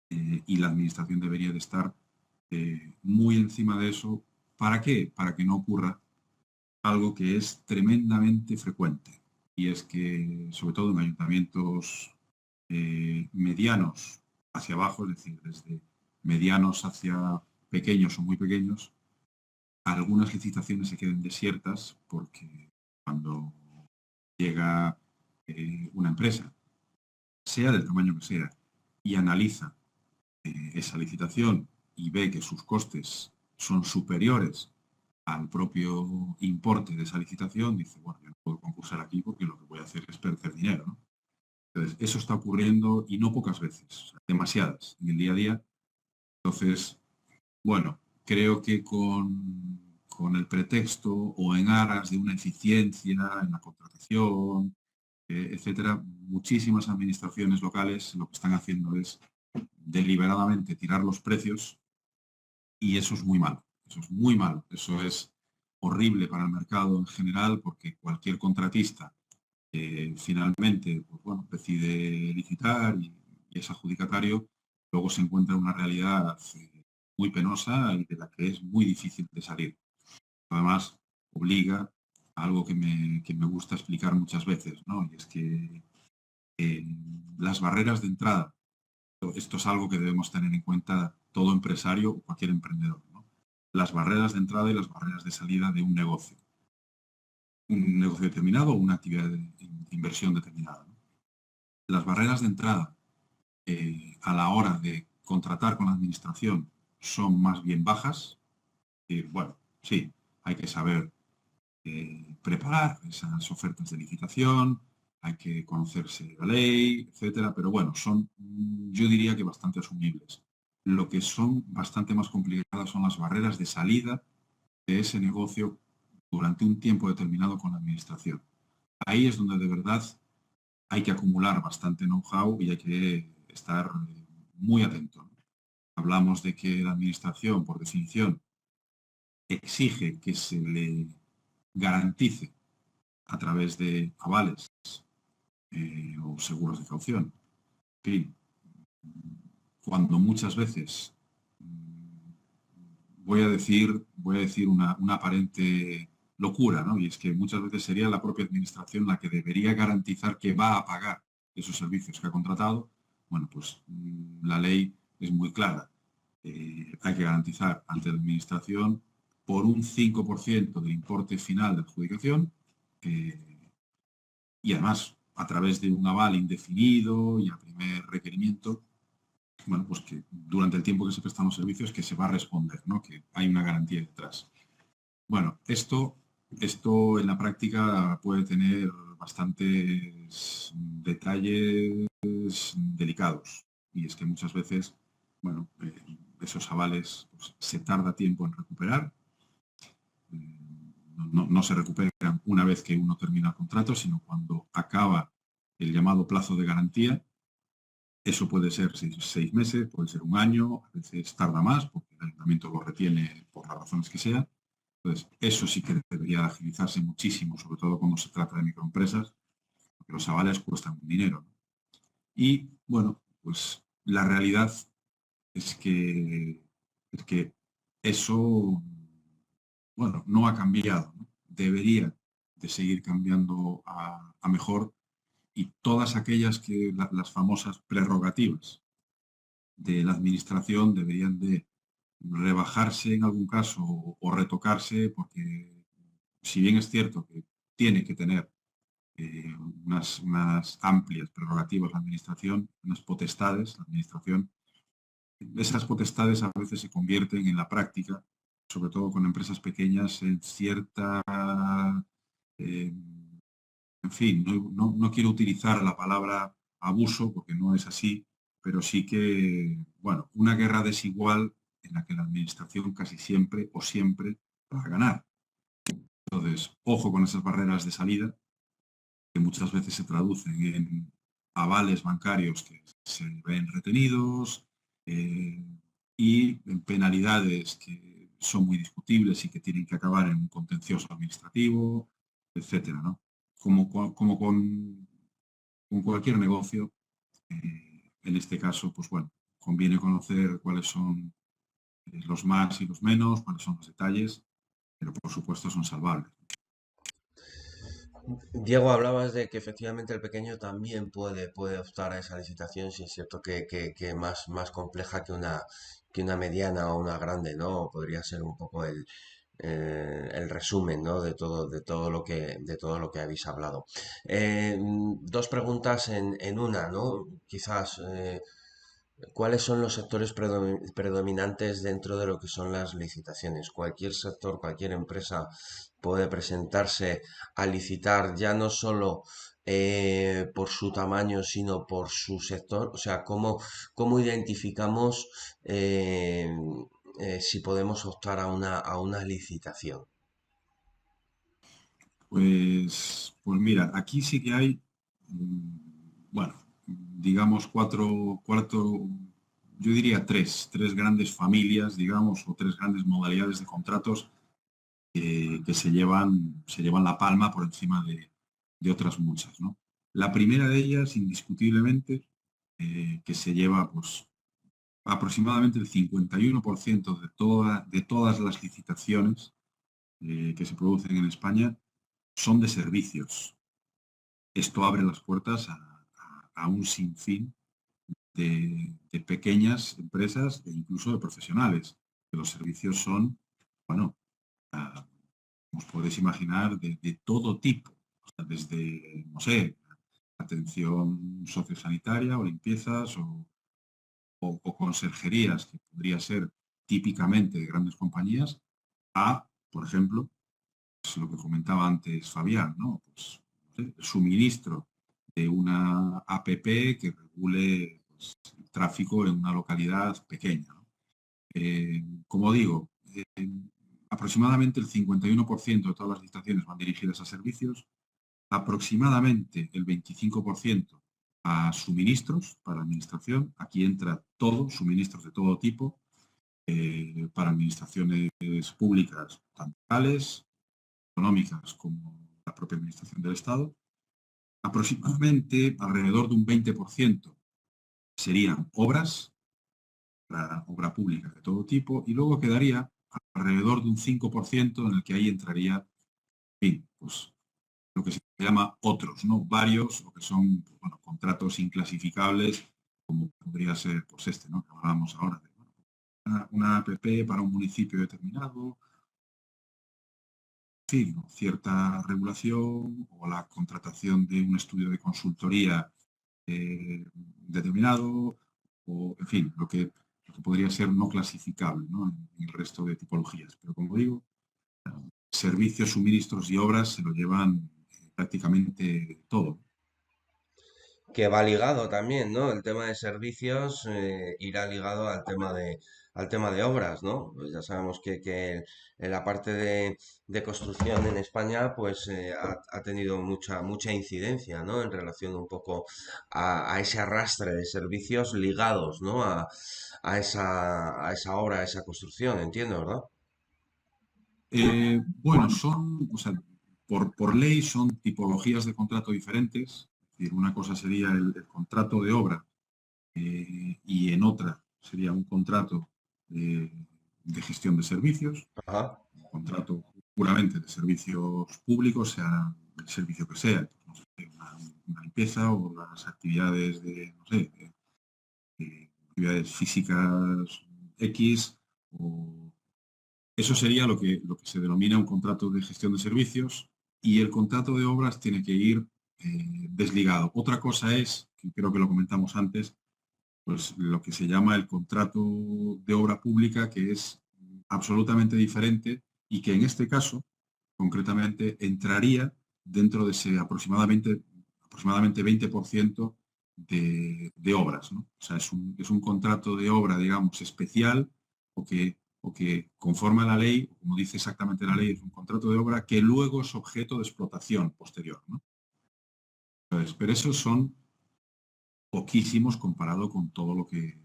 y la administración debería de estar muy encima de eso. ¿Para qué? Para que no ocurra algo que es tremendamente frecuente, y es que, sobre todo en ayuntamientos medianos hacia abajo, es decir, desde medianos hacia pequeños o muy pequeños, algunas licitaciones se queden desiertas porque cuando llega una empresa, sea del tamaño que sea, y analiza esa licitación y ve que sus costes son superiores al propio importe de esa licitación, dice, bueno, yo no puedo concursar aquí porque lo que voy a hacer es perder dinero, ¿no? Entonces, eso está ocurriendo y no pocas veces, o sea, demasiadas en el día a día. Entonces, bueno, creo que con el pretexto o en aras de una eficiencia en la contratación, etcétera, muchísimas administraciones locales lo que están haciendo es deliberadamente tirar los precios, y eso es muy malo. Eso es muy malo. Eso es horrible para el mercado en general, porque cualquier contratista finalmente pues, bueno, decide licitar y es adjudicatario, luego se encuentra en una realidad muy penosa y de la que es muy difícil de salir. Además, obliga a algo que me gusta explicar muchas veces, ¿no? Y es que las barreras de entrada, esto es algo que debemos tener en cuenta todo empresario o cualquier emprendedor, ¿no? Las barreras de entrada y las barreras de salida de un negocio determinado o una actividad de inversión determinada, ¿no? Las barreras de entrada a la hora de contratar con la administración son más bien bajas. Bueno, sí, hay que saber preparar esas ofertas de licitación, hay que conocerse la ley, etcétera, pero bueno, son, yo diría que bastante asumibles. Lo que son bastante más complicadas son las barreras de salida de ese negocio durante un tiempo determinado con la administración. Ahí es donde de verdad hay que acumular bastante know-how y hay que estar muy atento, ¿no? Hablamos de que la administración, por definición, exige que se le garantice a través de avales o seguros de caución. En fin, cuando muchas veces voy a decir una aparente locura, ¿no? Y es que muchas veces sería la propia administración la que debería garantizar que va a pagar esos servicios que ha contratado. Bueno, pues la ley es muy clara. Hay que garantizar ante la administración por un 5% del importe final de adjudicación, y además a través de un aval indefinido y a primer requerimiento, bueno, pues que durante el tiempo que se prestan los servicios que se va a responder, ¿no? Que hay una garantía detrás. Bueno, esto en la práctica puede tener bastantes detalles delicados, y es que muchas veces, bueno, esos avales pues, se tarda tiempo en recuperar. No se recuperan una vez que uno termina el contrato, sino cuando acaba el llamado plazo de garantía. Eso puede ser 6 meses, puede ser un año, a veces tarda más porque el ayuntamiento lo retiene por las razones que sean. Entonces, eso sí que debería agilizarse muchísimo, sobre todo cuando se trata de microempresas, porque los avales cuestan dinero, ¿no? Y, bueno, pues la realidad es que eso, bueno, no ha cambiado, ¿no? Debería de seguir cambiando a mejor, y todas aquellas las famosas prerrogativas de la administración deberían de rebajarse en algún caso o retocarse, porque si bien es cierto que tiene que tener unas amplias prerrogativas la administración, unas potestades, la administración, esas potestades a veces se convierten en la práctica, sobre todo con empresas pequeñas, en cierta, eh, en fin, no quiero utilizar la palabra abuso porque no es así, pero sí que, bueno, una guerra desigual en la que la administración casi siempre o siempre va a ganar. Entonces, ojo con esas barreras de salida, que muchas veces se traducen en avales bancarios que se ven retenidos, eh, y en penalidades que son muy discutibles y que tienen que acabar en un contencioso administrativo, etcétera, ¿no? Como con cualquier negocio, en este caso, pues bueno, conviene conocer cuáles son los más y los menos, cuáles son los detalles, pero por supuesto son salvables. Diego, hablabas de que efectivamente el pequeño también puede optar a esa licitación, si es cierto que más compleja que una mediana o una grande, ¿no? Podría ser un poco el resumen, ¿no? De todo lo que habéis hablado. Dos preguntas en una, ¿no? Quizás, ¿cuáles son los sectores predominantes dentro de lo que son las licitaciones? Cualquier sector, cualquier empresa puede presentarse a licitar ya no solo por su tamaño, sino por su sector. O sea, ¿cómo identificamos si podemos optar a una licitación? Pues mira, aquí sí que hay, bueno, digamos yo diría tres grandes familias, digamos, o tres grandes modalidades de contratos que se llevan la palma por encima de otras muchas, ¿no? La primera de ellas, indiscutiblemente, que se lleva pues aproximadamente el 51% de todas las licitaciones que se producen en España, son de servicios. Esto abre las puertas a un sinfín de pequeñas empresas e incluso de profesionales, que los servicios son, bueno, como os podéis imaginar, de todo tipo, o sea, desde, no sé, atención sociosanitaria o limpiezas o conserjerías, que podría ser típicamente de grandes compañías, a, por ejemplo, pues lo que comentaba antes Fabián, ¿no? Pues, no sé, el suministro de una APP que regule pues, el tráfico en una localidad pequeña, ¿no? Como digo, aproximadamente el 51% de todas las licitaciones van dirigidas a servicios, aproximadamente el 25% a suministros para administración. Aquí entra todo, suministros de todo tipo, para administraciones públicas, tanto locales, económicas como la propia administración del Estado. Aproximadamente alrededor de un 20% serían obras, obra pública de todo tipo, y luego quedaría alrededor de un 5% en el que ahí entraría en fin, pues lo que se llama otros, ¿no? Varios, o que son, pues, bueno, contratos inclasificables, como podría ser, pues este, ¿no? Que hablábamos ahora de, bueno, una APP para un municipio determinado, en fin, ¿no? Cierta regulación o la contratación de un estudio de consultoría determinado, o, en fin, lo que podría ser no clasificable, ¿no? En el resto de tipologías. Pero como digo, servicios, suministros y obras se lo llevan prácticamente todo. Que va ligado también, ¿no? El tema de servicios irá ligado al tema de obras, ¿no? Pues ya sabemos que en la parte de construcción en España, pues ha tenido mucha incidencia, ¿no? En relación un poco a ese arrastre de servicios ligados, ¿no? A esa obra, a esa construcción, entiendo, ¿verdad? Bueno, o sea, por ley son tipologías de contrato diferentes. Es decir, una cosa sería el contrato de obra y en otra sería un contrato de gestión de servicios, Ajá. un contrato puramente de servicios públicos, sea el servicio que sea, pues, no sé, una limpieza o las actividades de, no sé, actividades físicas X, o eso sería lo que se denomina un contrato de gestión de servicios, y el contrato de obras tiene que ir desligado. Otra cosa es, que creo que lo comentamos antes, pues lo que se llama el contrato de obra pública, que es absolutamente diferente y que en este caso, concretamente, entraría dentro de ese aproximadamente 20% de obras, ¿no? O sea, es un contrato de obra, digamos, especial o que conforme a la ley, como dice exactamente la ley, es un contrato de obra que luego es objeto de explotación posterior, ¿no? Entonces, pero esos son poquísimos comparado con todo lo que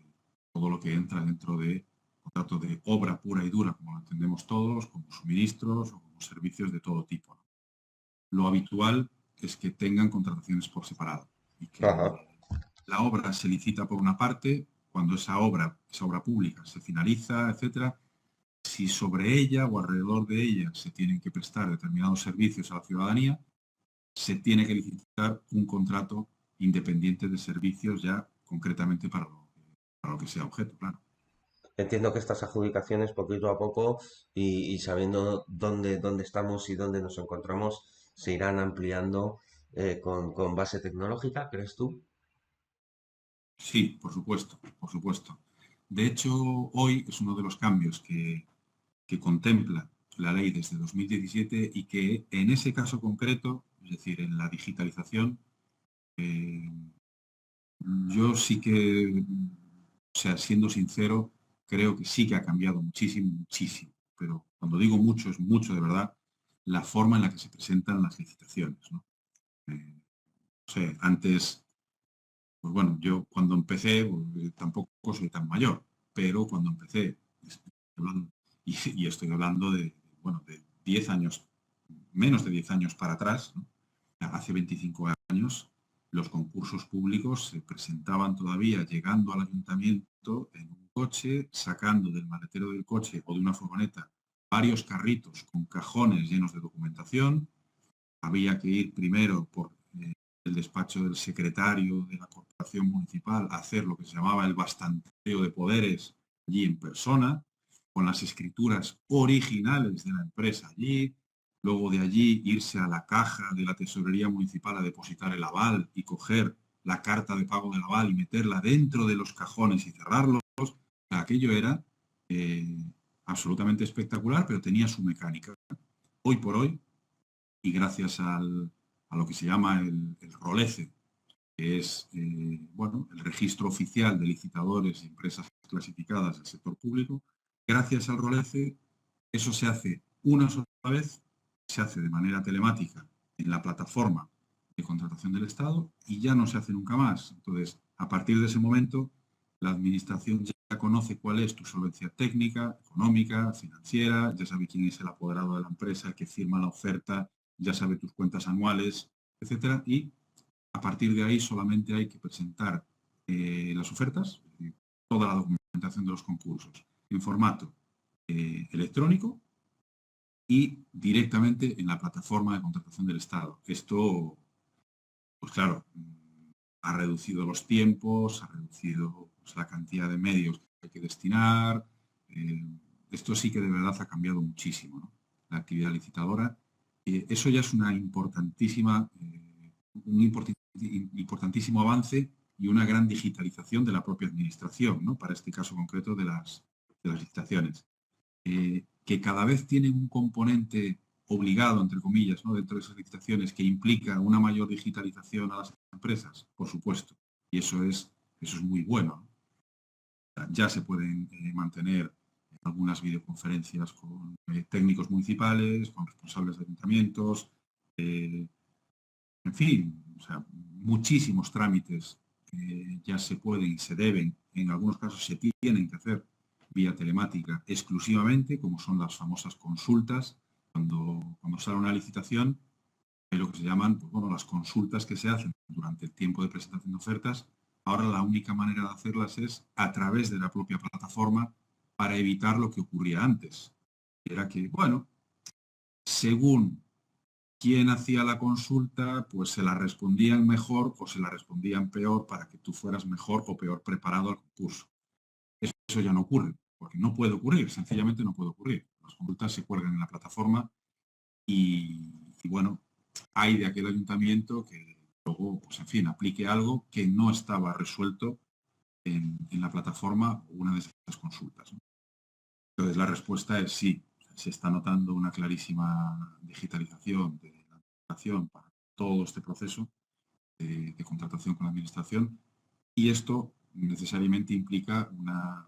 entra dentro de contrato de obra pura y dura, como lo entendemos todos, como suministros o como servicios de todo tipo, ¿no? Lo habitual es que tengan contrataciones por separado y Ajá. que la obra se licita por una parte, cuando esa obra pública se finaliza, etcétera, si sobre ella o alrededor de ella se tienen que prestar determinados servicios a la ciudadanía, se tiene que licitar un contrato independiente de servicios ya concretamente para lo que sea objeto, claro. Entiendo que estas adjudicaciones poquito a poco y sabiendo dónde estamos y dónde nos encontramos, se irán ampliando con base tecnológica, ¿crees tú? Sí, por supuesto, por supuesto. De hecho, hoy es uno de los cambios que contempla la ley desde 2017 y que en ese caso concreto, es decir, en la digitalización, eh, yo sí que, o sea, siendo sincero, creo que sí que ha cambiado muchísimo, muchísimo. Pero cuando digo mucho, es mucho de verdad la forma en la que se presentan las licitaciones, ¿no? No sé, antes, pues bueno, yo cuando empecé, pues, tampoco soy tan mayor, pero cuando empecé, estoy hablando- y estoy hablando de, bueno, de 10 años, menos de 10 años para atrás, ¿no? Hace 25 años, los concursos públicos se presentaban todavía llegando al ayuntamiento en un coche, sacando del maletero del coche o de una furgoneta varios carritos con cajones llenos de documentación. Había que ir primero por el despacho del secretario de la corporación municipal a hacer lo que se llamaba el bastanteo de poderes allí en persona, con las escrituras originales de la empresa allí, luego de allí irse a la caja de la tesorería municipal a depositar el aval y coger la carta de pago del aval y meterla dentro de los cajones y cerrarlos. Aquello era eh, absolutamente espectacular, pero tenía su mecánica. Hoy por hoy, y gracias a lo que se llama el ROLECE, que es bueno, el registro oficial de licitadores y empresas clasificadas del sector público, gracias al ROLECE, eso se hace una sola vez, se hace de manera telemática en la plataforma de contratación del Estado y ya no se hace nunca más. Entonces, a partir de ese momento, la Administración ya conoce cuál es tu solvencia técnica, económica, financiera, ya sabe quién es el apoderado de la empresa, el que firma la oferta, ya sabe tus cuentas anuales, etcétera, y a partir de ahí solamente hay que presentar las ofertas, toda la documentación de los concursos en formato electrónico, y directamente en la plataforma de contratación del Estado. Esto, pues claro, ha reducido los tiempos, ha reducido pues, la cantidad de medios que hay que destinar. Esto sí que de verdad ha cambiado muchísimo, ¿no? La actividad licitadora. Eso ya es una importantísima, importantísimo avance y una gran digitalización de la propia administración, ¿no? Para este caso concreto de las licitaciones. Que cada vez tienen un componente obligado, entre comillas, ¿no? Dentro de esas licitaciones que implica una mayor digitalización a las empresas, por supuesto. Y eso es muy bueno, ¿no? Ya se pueden mantener algunas videoconferencias con técnicos municipales, con responsables de ayuntamientos, en fin, o sea, muchísimos trámites que ya se pueden y se deben, en algunos casos se tienen que hacer vía telemática exclusivamente, como son las famosas consultas. Cuando sale una licitación, hay lo que se llaman, pues, bueno, las consultas que se hacen durante el tiempo de presentación de ofertas. Ahora la única manera de hacerlas es a través de la propia plataforma para evitar lo que ocurría antes. Era que, bueno, según quién hacía la consulta, pues se la respondían mejor o se la respondían peor para que tú fueras mejor o peor preparado al concurso. Eso ya no ocurre, porque no puede ocurrir, sencillamente no puede ocurrir. Las consultas se cuelgan en la plataforma y bueno, hay de aquel ayuntamiento que luego, pues en fin, aplique algo que no estaba resuelto en la plataforma o una de esas consultas, ¿no? Entonces la respuesta es sí, se está notando una clarísima digitalización de la administración para todo este proceso de contratación con la administración, y esto necesariamente implica una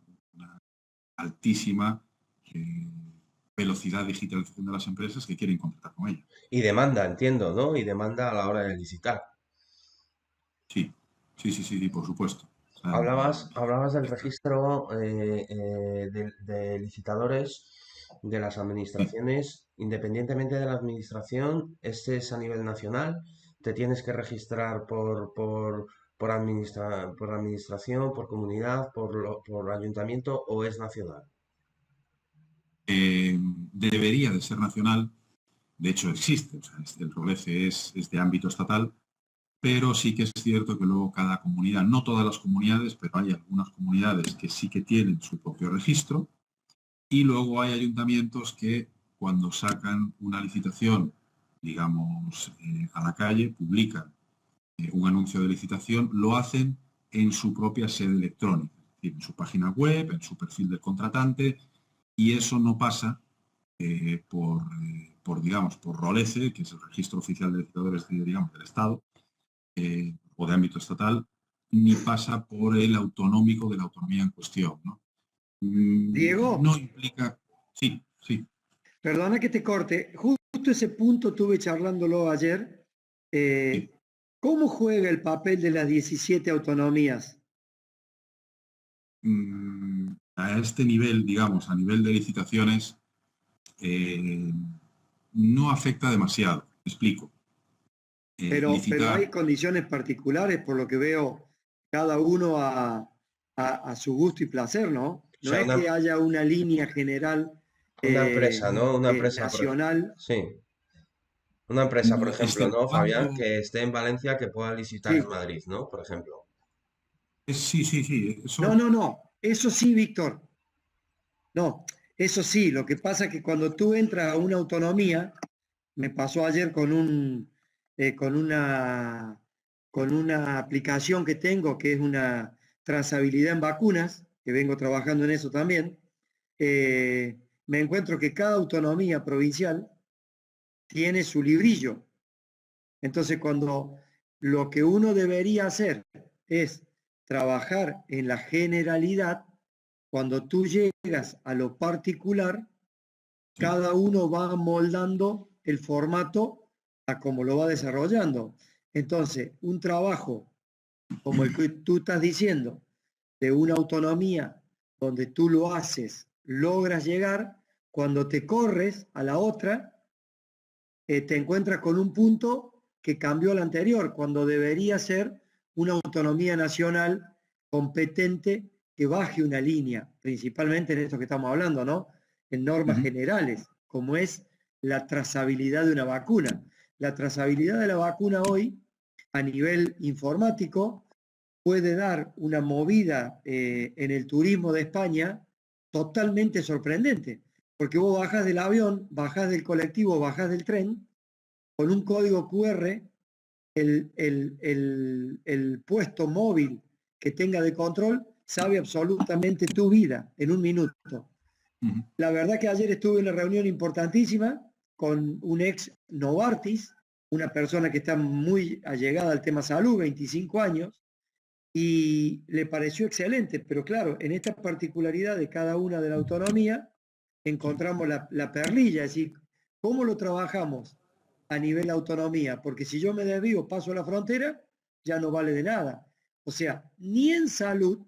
altísima velocidad de digitalización de las empresas que quieren contratar con ella. Y demanda, entiendo, ¿no? Y demanda a la hora de licitar. Sí, sí, por supuesto. O sea, Hablabas del registro de licitadores de las sí. administraciones, independientemente de la administración, este es a nivel nacional, te tienes que registrar por administración, por comunidad, por ayuntamiento o es nacional. Debería de ser nacional, de hecho existe, o sea, el ROLECE es de ámbito estatal, pero sí que es cierto que luego cada comunidad, no todas las comunidades, pero hay algunas comunidades que sí que tienen su propio registro, y luego hay ayuntamientos que cuando sacan una licitación, digamos, a la calle, publican un anuncio de licitación, lo hacen en su propia sede electrónica, es decir, en su página web, en su perfil del contratante, y eso no pasa digamos, por ROLECE, que es el Registro Oficial de Licitadores, digamos, del Estado, o de ámbito estatal, ni pasa por el autonómico de la autonomía en cuestión, ¿no? Diego, No implica... Sí, sí. perdona que te corte, justo ese punto estuve charlándolo ayer. Sí. ¿Cómo juega el papel de las 17 autonomías? A este nivel, digamos, a nivel de licitaciones, no afecta demasiado. Me explico. Pero hay Licitar... condiciones particulares, por lo que veo, cada uno a su gusto y placer, ¿no? O No sea, es que haya una línea general una empresa, ¿no? Una empresa, nacional. sí. Una empresa, por ejemplo, ¿no, Exceptuando... Fabián? Que esté en Valencia, que pueda licitar en Sí, Madrid, ¿no? Por ejemplo. Sí. no, Eso... no, no, eso sí, Víctor. No, eso sí, lo que pasa es que cuando tú entras a una autonomía, me pasó ayer con una aplicación que tengo, que es una trazabilidad en vacunas, que vengo trabajando en eso también. Me encuentro que cada autonomía provincial tiene su librillo. Entonces, cuando lo que uno debería hacer es trabajar en la generalidad, cuando tú llegas a lo particular, Sí, cada uno va moldando el formato a cómo lo va desarrollando. Entonces, un trabajo como el que tú estás diciendo, de una autonomía donde tú lo haces, logras llegar, cuando te corres a la otra, te encuentras con un punto que cambió al anterior, cuando debería ser una autonomía nacional competente que baje una línea, principalmente en esto que estamos hablando, ¿no? En normas generales, como es la trazabilidad de una vacuna. La trazabilidad de la vacuna hoy, a nivel informático, puede dar una movida en el turismo de España totalmente sorprendente, porque vos bajás del avión, bajás del colectivo, bajás del tren, con un código QR, el puesto móvil que tenga de control sabe absolutamente tu vida en un minuto. Ujú. La verdad que ayer estuve en una reunión importantísima con un ex Novartis, una persona que está muy allegada al tema salud, 25 años, y le pareció excelente, pero claro, en esta particularidad de cada una de la autonomía encontramos la perlilla, es decir, ¿cómo lo trabajamos a nivel de autonomía? Porque si yo me desvío, paso la frontera, ya no vale de nada. O sea, ni en salud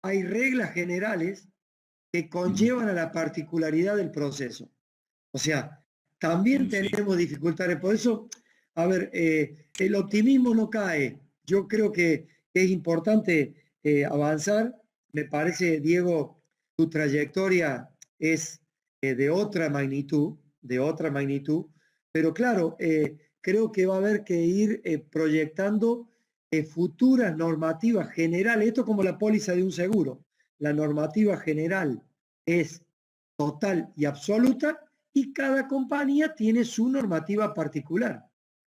hay reglas generales que Ujú. conllevan a la particularidad del proceso. O sea, también Sí. tenemos dificultades. Por eso, a ver, el optimismo no cae. Yo creo que es importante avanzar. Me parece, Diego, tu trayectoria es de otra magnitud, pero claro, creo que va a haber que ir proyectando futuras normativas generales. Esto como la póliza de un seguro. La normativa general es total y absoluta y cada compañía tiene su normativa particular.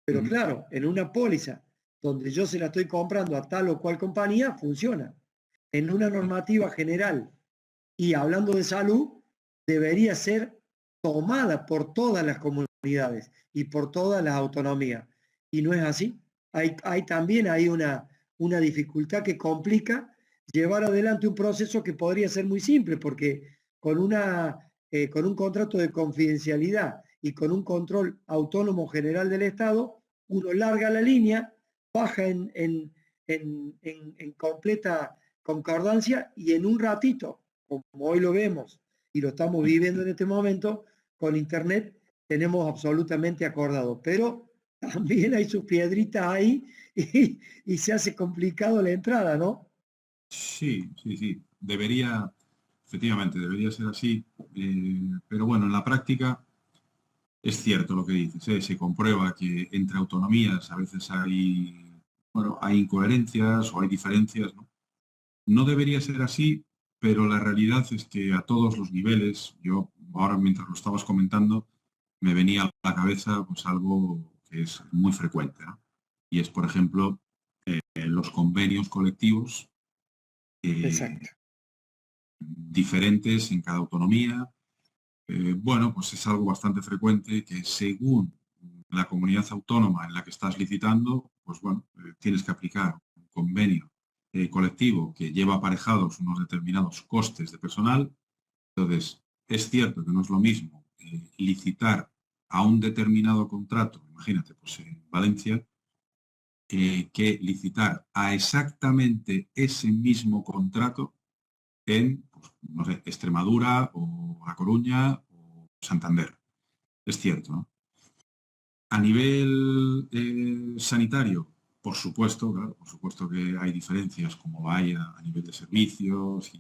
Pero Ujú. claro, en una póliza donde yo se la estoy comprando a tal o cual compañía, funciona. En una Sí. normativa general y hablando de salud, debería ser tomada por todas las comunidades y por todas las autonomías. Y no es así. También hay una dificultad que complica llevar adelante un proceso que podría ser muy simple, porque con un contrato de confidencialidad y con un control autónomo general del Estado, uno larga la línea, baja en completa concordancia y en un ratito, como hoy lo vemos y lo estamos viviendo en este momento, con Internet tenemos absolutamente acordado. Pero también hay sus piedritas ahí y se hace complicado la entrada, ¿no? Sí, sí, sí. Debería, efectivamente, debería ser así. Pero bueno, en la práctica es cierto lo que dices, ¿eh? Se comprueba que entre autonomías a veces hay, bueno, hay incoherencias o hay diferencias, ¿no? No debería ser así, pero la realidad es que a todos los niveles, yo ahora mientras lo estabas comentando, me venía a la cabeza pues algo que es muy frecuente, ¿no? Y es, por ejemplo, los convenios colectivos Exacto. diferentes en cada autonomía. Bueno, pues es algo bastante frecuente que según la comunidad autónoma en la que estás licitando, pues bueno, tienes que aplicar un convenio colectivo que lleva aparejados unos determinados costes de personal. Entonces, es cierto que no es lo mismo licitar a un determinado contrato, imagínate, pues en Valencia, que licitar a exactamente ese mismo contrato en, pues, no sé, Extremadura o A Coruña o Santander. Es cierto, ¿no? A nivel sanitario, por supuesto, claro, por supuesto que hay diferencias como hay a nivel de servicios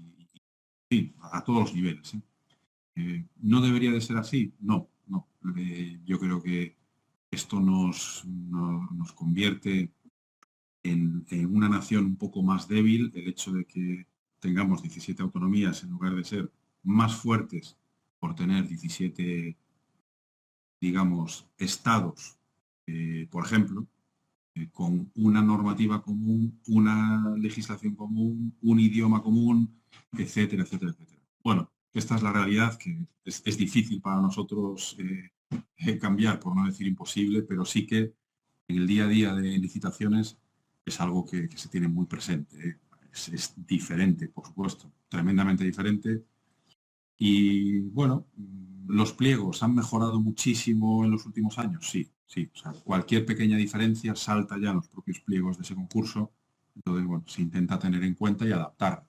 y a todos los niveles, ¿eh? ¿No debería de ser así? No, no. Yo creo que esto nos convierte en una nación un poco más débil, el hecho de que tengamos 17 autonomías en lugar de ser más fuertes por tener 17, digamos, estados, por ejemplo, con una normativa común, una legislación común, un idioma común, etcétera, etcétera, etcétera. Bueno, esta es la realidad que es difícil para nosotros cambiar, por no decir imposible, pero sí que en el día a día de licitaciones es algo que se tiene muy presente, ¿eh? Es diferente, por supuesto, tremendamente diferente. Y bueno, los pliegos han mejorado muchísimo en los últimos años, sí, sí. O sea, cualquier pequeña diferencia salta ya en los propios pliegos de ese concurso. Entonces, bueno, se intenta tener en cuenta y adaptar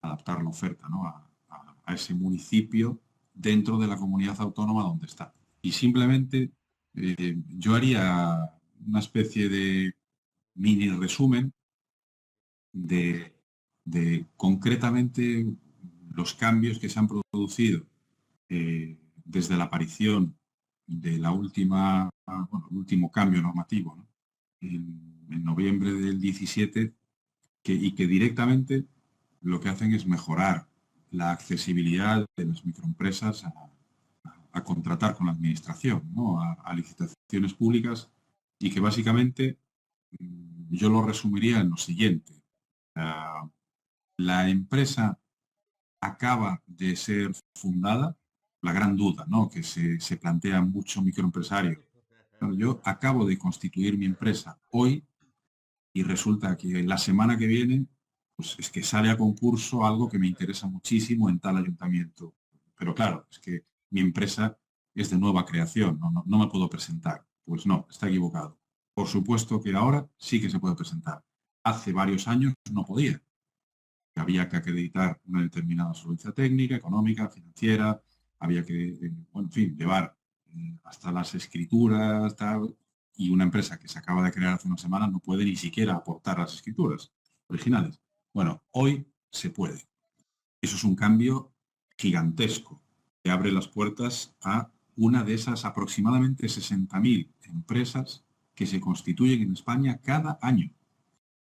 la oferta, ¿no? A ese municipio dentro de la comunidad autónoma donde está. Y simplemente yo haría una especie de mini resumen de, de concretamente los cambios que se han producido desde la aparición de la última, el último cambio normativo, ¿no? en noviembre del 17, y que directamente lo que hacen es mejorar la accesibilidad de las microempresas a contratar con la administración, ¿no? A licitaciones públicas, y que básicamente yo lo resumiría en lo siguiente. La empresa acaba de ser fundada, la gran duda, ¿no?, que se plantea mucho microempresario. Claro, yo acabo de constituir mi empresa hoy y resulta que la semana que viene, pues es que sale a concurso algo que me interesa muchísimo en tal ayuntamiento. Pero claro, es que mi empresa es de nueva creación, no me puedo presentar. Pues no, está equivocado. Por supuesto que ahora sí que se puede presentar. Hace varios años no podía. Había que acreditar una determinada solvencia técnica, económica, financiera, había que, en fin, llevar hasta las escrituras, tal, y una empresa que se acaba de crear hace una semana no puede ni siquiera aportar las escrituras originales. Bueno, hoy se puede. Eso es un cambio gigantesco que abre las puertas a una de esas aproximadamente 60.000 empresas que se constituyen en España cada año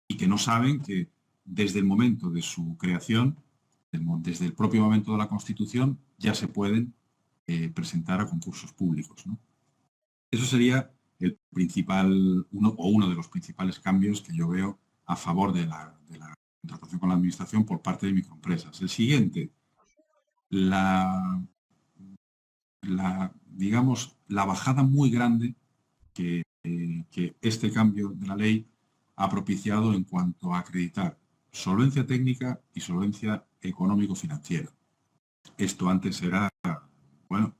y que no saben que desde el momento de su creación, desde el propio momento de la Constitución, ya se pueden presentar a concursos públicos, ¿no? Eso sería el principal, uno de los principales cambios que yo veo a favor de la contratación con la Administración por parte de microempresas. El siguiente, digamos, la bajada muy grande que este cambio de la ley ha propiciado en cuanto a acreditar solvencia técnica y solvencia económico-financiera. Esto antes era, bueno,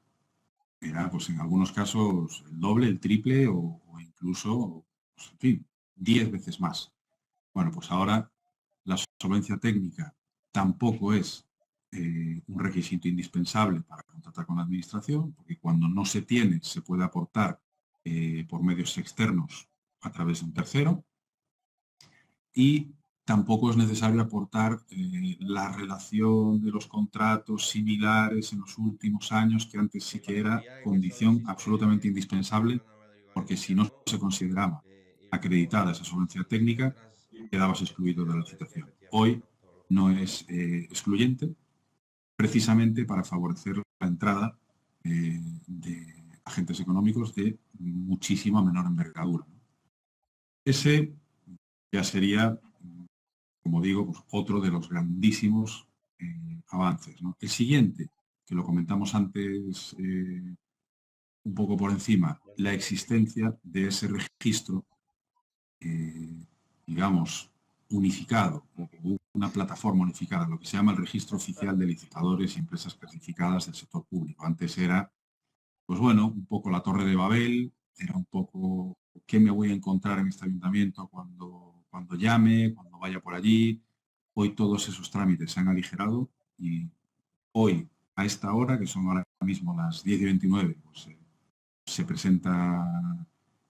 era pues en algunos casos el doble, el triple o incluso, pues, en fin, 10 veces más. Bueno, pues ahora la solvencia técnica tampoco es un requisito indispensable para contratar con la Administración, porque cuando no se tiene se puede aportar por medios externos a través de un tercero, y tampoco es necesario aportar la relación de los contratos similares en los últimos años, que antes sí que era condición absolutamente indispensable, porque si no se consideraba acreditada esa solvencia técnica, quedabas excluido de la licitación. Hoy no es excluyente, precisamente para favorecer la entrada de agentes económicos de muchísima menor envergadura. Ese ya sería, como digo, pues otro de los grandísimos avances, ¿no? El siguiente, que lo comentamos antes un poco por encima, la existencia de ese registro, digamos, unificado, una plataforma unificada, lo que se llama el Registro Oficial de Licitadores y Empresas Clasificadas del Sector Público. Antes era, pues bueno, un poco la Torre de Babel, era un poco qué me voy a encontrar en este ayuntamiento cuando llame, cuando vaya por allí. Hoy todos esos trámites se han aligerado y hoy, a esta hora, que son ahora mismo las 10:29, pues se presenta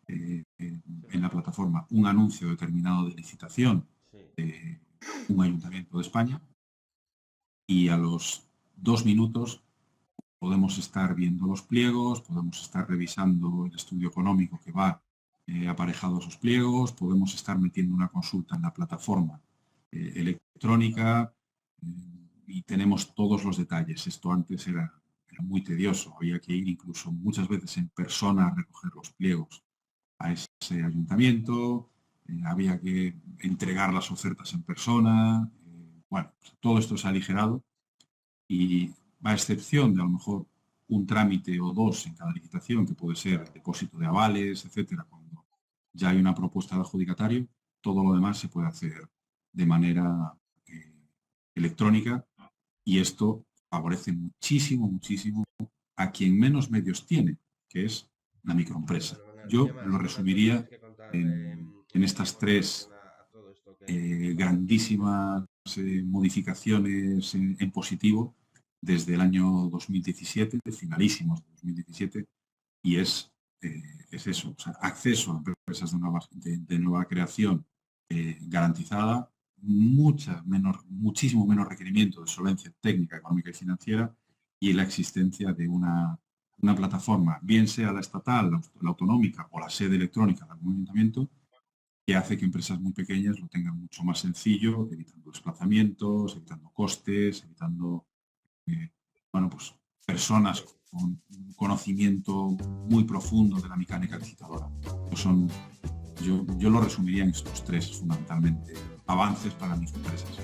en la plataforma un anuncio determinado de licitación de un ayuntamiento de España, y a los 2 minutos podemos estar viendo los pliegos, podemos estar revisando el estudio económico que va aparejado a esos pliegos, podemos estar metiendo una consulta en la plataforma electrónica y tenemos todos los detalles. Esto antes era muy tedioso, había que ir incluso muchas veces en persona a recoger los pliegos a ese ayuntamiento, había que entregar las ofertas en persona. Bueno, pues todo esto se ha aligerado y, a excepción de a lo mejor un trámite o dos en cada licitación, que puede ser el depósito de avales, etcétera, cuando ya hay una propuesta de adjudicatario, todo lo demás se puede hacer de manera electrónica, y esto favorece muchísimo, muchísimo a quien menos medios tiene, que es la microempresa. Yo lo resumiría en estas tres grandísimas modificaciones en positivo desde el año 2017, finalísimos de 2017, y es eso, o sea, acceso a empresas de nueva creación garantizada, muchísimo menos requerimiento de solvencia técnica, económica y financiera, y la existencia de una una plataforma, bien sea la estatal, la autonómica o la sede electrónica de algún ayuntamiento, que hace que empresas muy pequeñas lo tengan mucho más sencillo, evitando desplazamientos, evitando costes, evitando bueno, pues, personas con un conocimiento muy profundo de la mecánica licitadora. Yo lo resumiría en estos tres, fundamentalmente, avances para mis empresas.